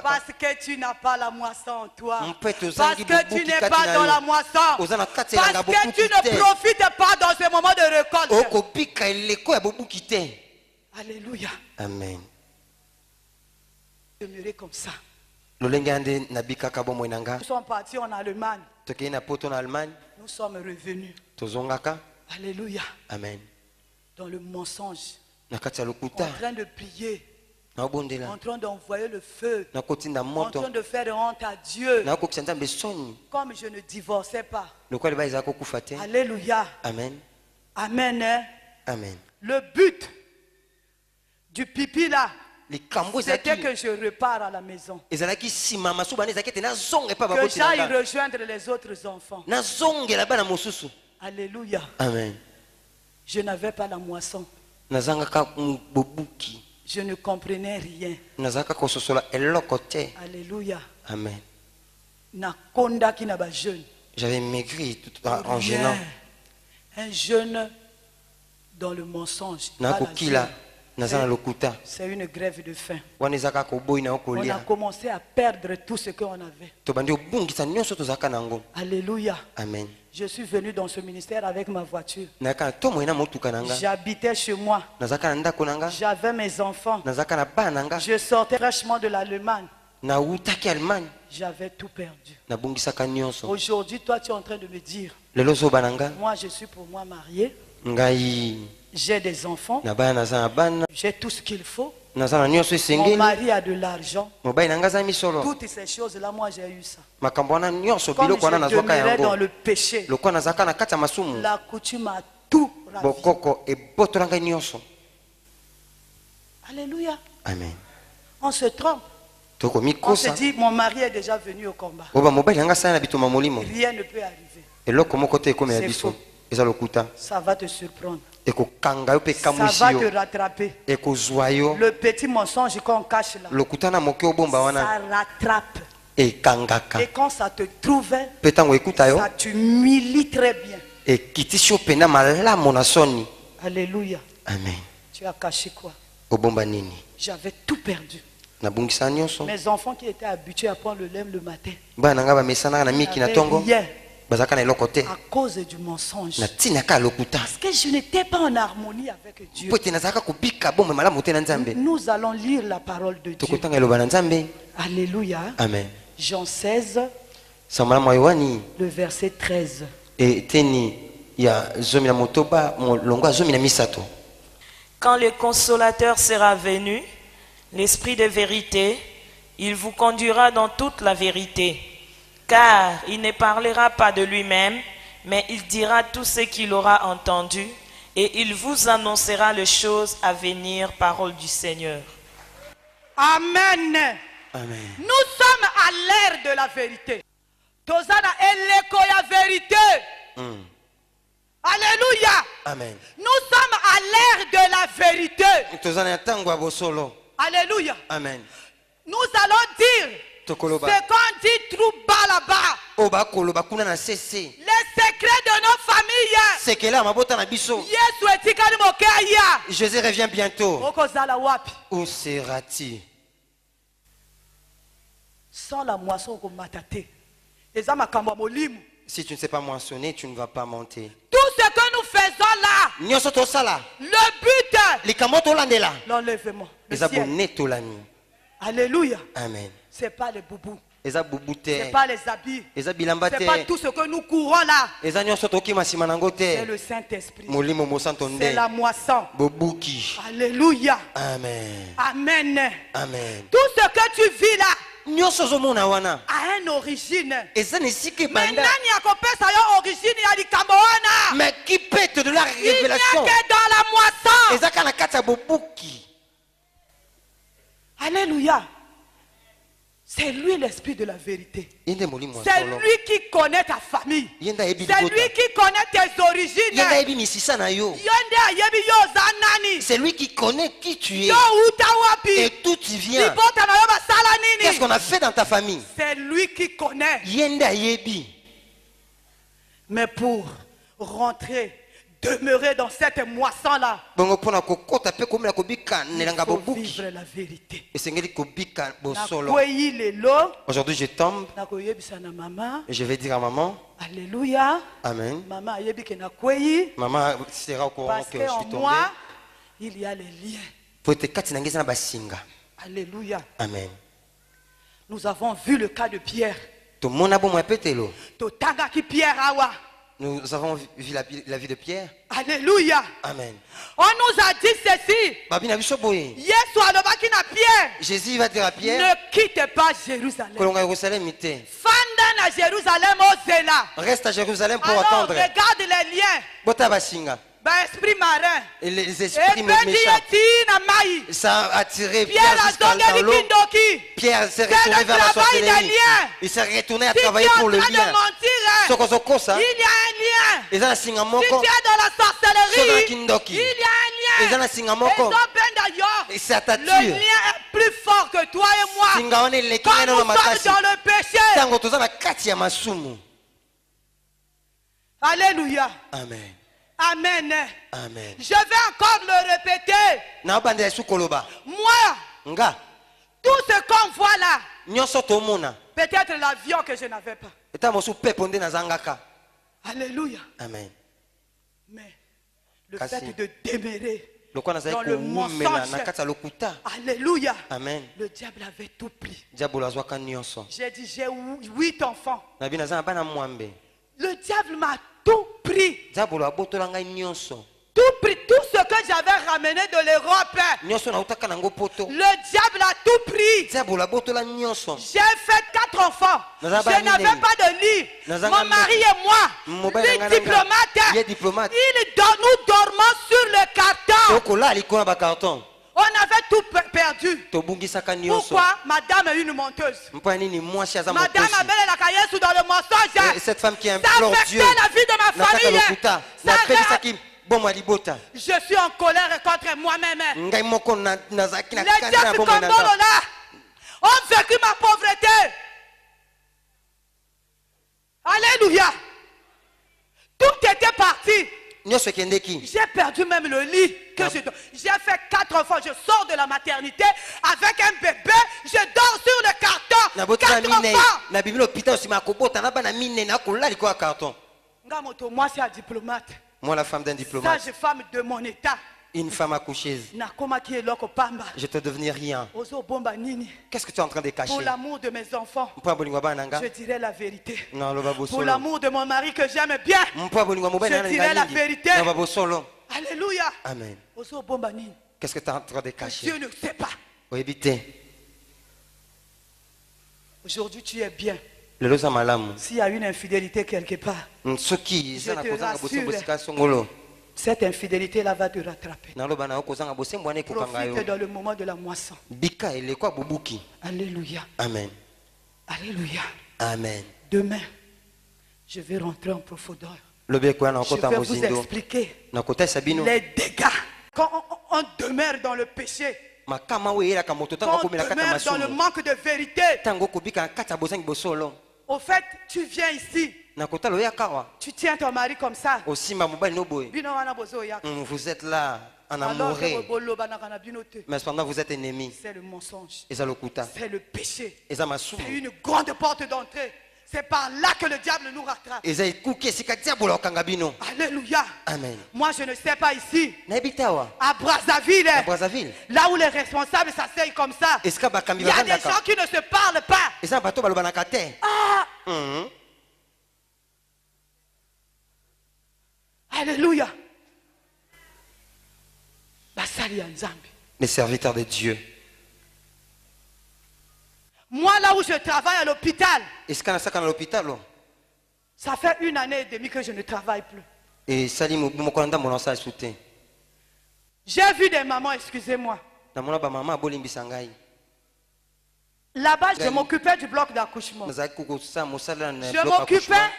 parce que tu n'as pas la moisson en toi. Parce que tu n'es pas dans la moisson. Parce que tu ne profites pas dans ce moment de récolte. Alléluia. Amen. Demeurer comme ça. Nous sommes partis en Allemagne. Nous sommes revenus. Alléluia. Amen. Dans le mensonge. En train de prier. En train d'envoyer le feu. En train de faire honte à Dieu. Comme je ne divorçais pas. Alléluia. Amen. Amen. Hein? Amen. Le but du pipi là, c'était que je repars à la maison. Que j'aille rejoindre les autres enfants. Alléluia. Amen. Je n'avais pas la moisson. Je ne comprenais rien. Alléluia. Amen. J'avais maigri en gênant. Un jeune dans le mensonge. C'est une grève de faim. On a commencé à perdre tout ce qu'on avait. Alléluia. Amen. Je suis venu dans ce ministère avec ma voiture. J'habitais chez moi. J'avais mes enfants. Je sortais fraîchement de l'Allemagne. J'avais tout perdu. Aujourd'hui, toi, tu es en train de me dire, moi, je suis pour moi marié. J'ai des enfants. J'ai tout ce qu'il faut. Mon mari a de l'argent. Toutes ces choses-là, moi, j'ai eu ça. Comme je demeurais dans le péché, la coutume a tout ravi. Alléluia. Amen. On se trompe. On se dit, mon mari est déjà venu au combat. Rien ne peut arriver. C'est faux. Ça va te surprendre. Ça va te rattraper. Le petit mensonge qu'on cache là, ça rattrape. Et quand ça te trouve, ça t'humilie très bien. Alléluia. Amen. Tu as caché quoi? J'avais tout perdu. Mes enfants qui étaient habitués à prendre le lait le matin, rien. À cause du mensonge. Parce que je n'étais pas en harmonie avec Dieu. Nous allons lire la parole de Dieu. Alléluia. Amen. Jean 16, le verset 13. Quand le consolateur sera venu, l'Esprit de vérité, il vous conduira dans toute la vérité. Car il ne parlera pas de lui-même, mais il dira tout ce qu'il aura entendu, et il vous annoncera les choses à venir, parole du Seigneur. Amen. Amen. Nous sommes à l'ère de la vérité. Tozana elekoya vérité. Alléluia. Amen. Nous sommes à l'ère de la vérité. Alléluia. Amen. Nous allons dire ce qu'on dit trouba là-bas. Les secrets de nos familles. Jésus revient bientôt. Où sera-t-il? Sans la moisson, si tu ne sais pas moissonner, tu ne vas pas monter. Tout ce que nous faisons là, le but, l'enlèvement. Alléluia. Amen. C'est pas les boubous. C'est pas les habits. C'est pas tout ce que nous courons là. C'est le Saint-Esprit. C'est la moisson. Alléluia. Amen. Amen. Amen. Tout ce que tu vis là a une origine. Mais qui pète de la révélation? Il n'y a que dans la moisson. Alléluia. C'est lui l'esprit de la vérité. C'est lui qui connaît ta famille. C'est lui qui connaît tes origines. C'est lui qui connaît qui tu es et d'où tu viens. Qu'est-ce qu'on a fait dans ta famille? C'est lui qui connaît. Mais pour rentrer, demeurer dans cette moisson-là, il faut vivre la vérité. Aujourd'hui je tombe et je vais dire à maman. Alléluia. Amen. Maman sera au courant parce que je suis tombé. Moi, il y a les liens. Alléluia. Amen. Nous avons vu le cas de Pierre. Nous avons vu la vie de Pierre. Alléluia. Amen. On nous a dit ceci. Jésus va dire à Pierre, ne quitte pas Jérusalem. Reste à Jérusalem pour alors, attendre. Regarde les liens. Esprit marin. Et les esprits méchants. Ça a attiré Pierre jusqu'à l'eau. Pierre s'est retourné vers la sorcellerie. Il s'est retourné à travailler pour le lien. Il y a un lien. Si tu es dans la sorcellerie, il y a un lien. Le lien est plus fort que toi et moi. Quand nous sommes dans le péché. Alléluia. Amen. Amen. Amen. Je vais encore le répéter. Moi, tout ce qu'on voit là, peut-être l'avion que je n'avais pas. Alléluia. Amen. Mais le fait de demeurer dans le mensonge, alléluia. Amen. Le diable avait tout pris. J'ai dit, j'ai 8 enfants. Le diable m'a tout pris. Tout pris, tout ce que j'avais ramené de l'Europe. Le diable a tout pris. J'ai fait 4 enfants. Je n'avais pas de lit. Mon mari et moi, lui diplomate. Nous dormons sur le carton. On avait tout perdu. Pourquoi madame est une menteuse? Madame Abel la Kayesu dans le mensonge. Et cette femme qui Ça implore Dieu. la vie de ma famille. Je suis en colère contre moi-même. Les diables Kambolo là ont vécu ma pauvreté. Alléluia. Tout était parti. J'ai perdu même le lit que j'ai fait 4 enfants. Je sors de la maternité avec un bébé. Je dors sur le carton. 4 enfants. Moi, c'est un diplomate. Moi, la femme d'un diplomate. Sage femme de mon état. Une femme accoucheuse. Je te devenir rien. Qu'est-ce que tu es en train de cacher? Pour l'amour de mes enfants, je dirais la vérité. Pour l'amour de mon mari que j'aime bien, je dirais la vérité. Alléluia. Amen. Qu'est-ce que tu es en train de cacher? Dieu ne sait pas. Aujourd'hui, tu es bien. S'il y a une infidélité quelque part, je te rassure, cette infidélité-là va te rattraper. Profite dans le moment de la moisson. Alléluia. Amen. Alléluia. Amen. Demain, je vais rentrer en profondeur. Je vais vous expliquer les dégâts quand on demeure dans le péché. Quand on demeure dans le manque de vérité. Au fait, tu viens ici. Tu tiens ton mari comme ça. Vous êtes là en amoureux. Mais cependant vous êtes ennemis. C'est le mensonge. C'est le péché. C'est une grande porte d'entrée. C'est par là que le diable nous rattrape. Alléluia. Amen. Moi je ne sais pas ici. À Brazzaville. Là où les responsables s'asseyent comme ça. Il y a des gens qui ne se parlent pas. Ah. Alléluia. Les serviteurs de Dieu. Moi, là où je travaille à l'hôpital, ça fait 1 année et demie que je ne travaille plus. J'ai vu des mamans, excusez-moi. Là-bas, je m'occupais du bloc d'accouchement. Je m'occupais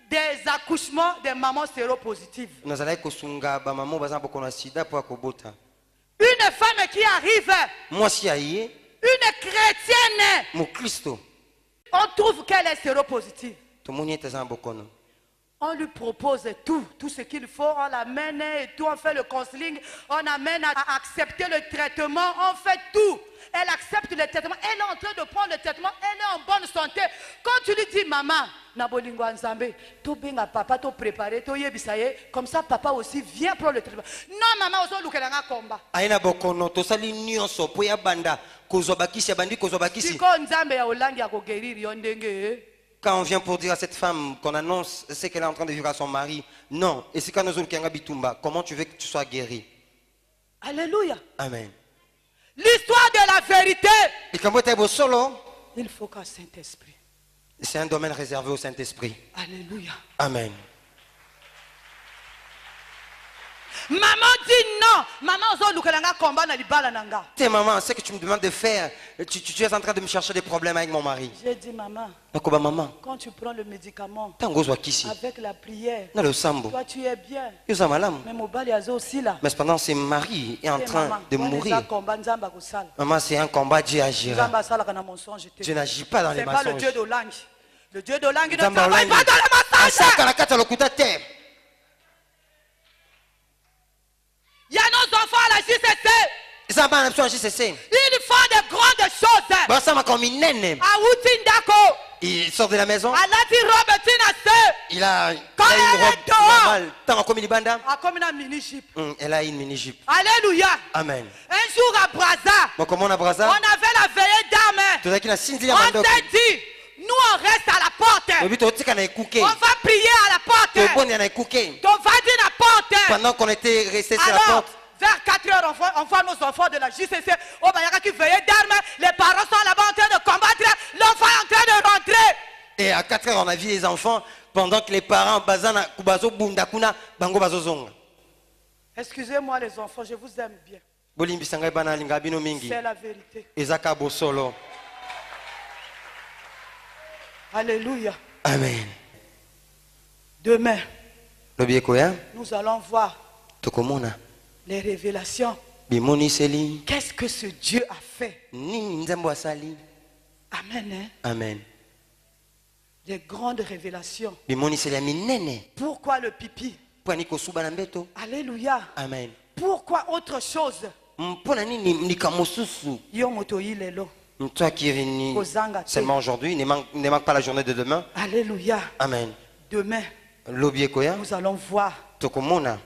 des accouchements des mamans séropositives. Une femme qui arrive, une chrétienne, on trouve qu'elle est séropositive. On lui propose tout ce qu'il faut, on l'amène et tout, on fait le counseling, on amène à accepter le traitement, on fait tout. Elle accepte le traitement, elle est en train de prendre le traitement, elle est en bonne santé. Quand tu lui dis, maman, papa, tu préparé, comme ça papa aussi vient prendre le traitement. Non, maman, on a combat. Quand on vient pour dire à cette femme qu'on annonce ce qu'elle est en train de vivre à son mari, non. Et c'est quand nous autres, comment tu veux que tu sois guéri? Alléluia. Amen. L'histoire de la vérité. Il faut qu'un Saint-Esprit. C'est un domaine réservé au Saint-Esprit. Alléluia. Amen. Maman dit non. Maman, t'es maman, ce que tu me demandes de faire, tu es en train de me chercher des problèmes avec mon mari. J'ai dit maman. Quand tu prends le médicament, avec la prière, toi tu es bien. Mais mon bali aussi là. Mais cependant, c'est mari est en train de mourir. Maman, c'est un combat, Dieu agira. Dieu n'agit pas dans les mensonges. C'est pas le Dieu d'Olange. Le Dieu d'Olange ne travaille pas dans les mensonges. Il y a nos enfants à la JCC. Ils font de grandes choses. Il sort de la maison. Il a une robe normale. Elle a une mini-jupe. Alléluia. Amen. Un jour à Brazza, on avait la veillée d'âme. On t'a dit, nous on reste à la porte. On va prier à la porte. On va dire la porte. Pendant qu'on était resté sur la porte. Vers 4 heures, on voit nos enfants de la JCC au Bayaka qui veillent d'armes. Les parents sont là-bas en train de combattre. L'enfant est en train de rentrer. Et à 4 heures, on a vu les enfants pendant que les parents bazana kubazo bundakuna bango bazozonga. Excusez-moi les enfants, je vous aime bien. C'est la vérité. Alléluia. Amen. Demain, nous allons voir les révélations. Qu'est-ce que ce Dieu a fait? Amen. Hein? Amen. Des grandes révélations. Pourquoi le pipi? Alléluia. Amen. Pourquoi autre chose? Toi qui es venu seulement aujourd'hui, ne manque pas la journée de demain. Alléluia. Amen. Demain, nous allons voir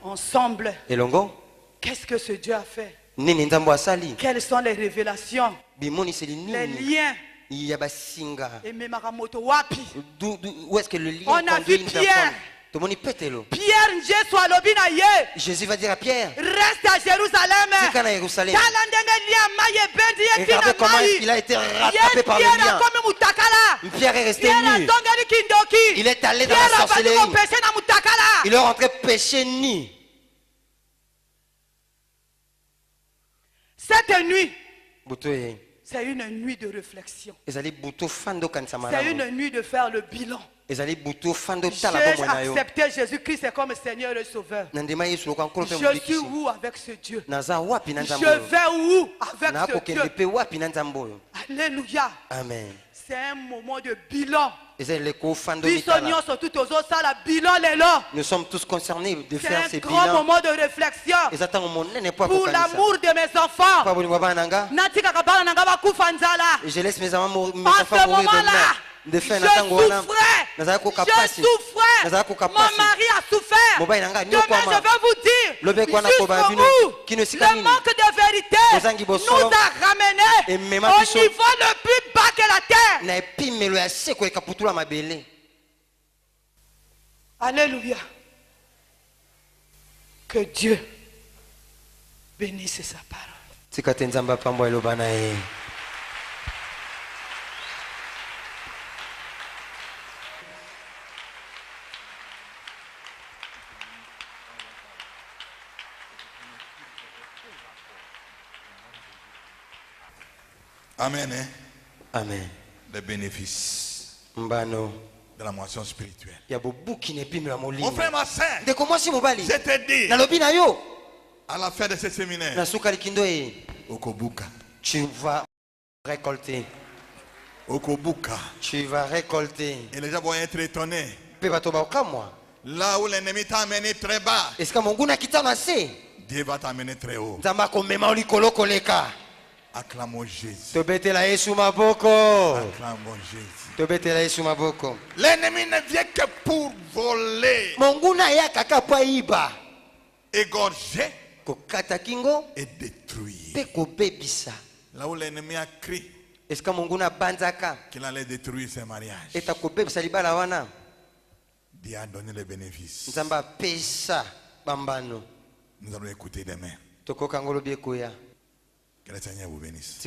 ensemble qu'est-ce que ce Dieu a fait. Quelles sont les révélations, les liens. Et même où est-ce que le lien on a vu Pierre. Pierre, Jésus va dire à Pierre, reste à Jérusalem. Regardez comment il a été rattrapé par le lien. Pierre est resté nu. Il est allé dans la sorcellerie. Il est rentré péché nu. Cette nuit, c'est une nuit de réflexion. C'est une nuit de faire le bilan. J'ai accepté Jésus-Christ comme Seigneur et Sauveur. Je suis où avec ce Dieu? Je vais où avec ce Dieu? Alléluia. Amen. C'est un moment de bilan. Nous sommes tous concernés de faire ces bilans. C'est un grand moment de réflexion. Pour l'amour de mes enfants. Je laisse mes enfants mourir je souffrais. Mon mari a souffert. Demain, je vais vous dire jusqu'où le manque de vérité nous a ramenés au niveau le plus bas que la terre. Alléluia. Que Dieu bénisse sa parole. Amen. Hein? Amen. Les bénéfices Mbano. de la moisson spirituelle. Mon frère, ma soeur, je t'ai dit à la fin de ce séminaire, Okobuka. Tu vas récolter. Okobuka. Tu vas récolter. Et les gens vont être étonnés. Moi. Là où l'ennemi t'a amené très bas, est-ce que mon goût n'a quitté Dieu va t'amener très haut. Acclamons Jésus. Acclamons Jésus. L'ennemi ne vient que pour voler, égorger et détruire. Là où l'ennemi a crié qu'il allait détruire ses mariages, Dieu a donné les bénéfices. Nous allons écouter demain. Que le Seigneur vous bénisse.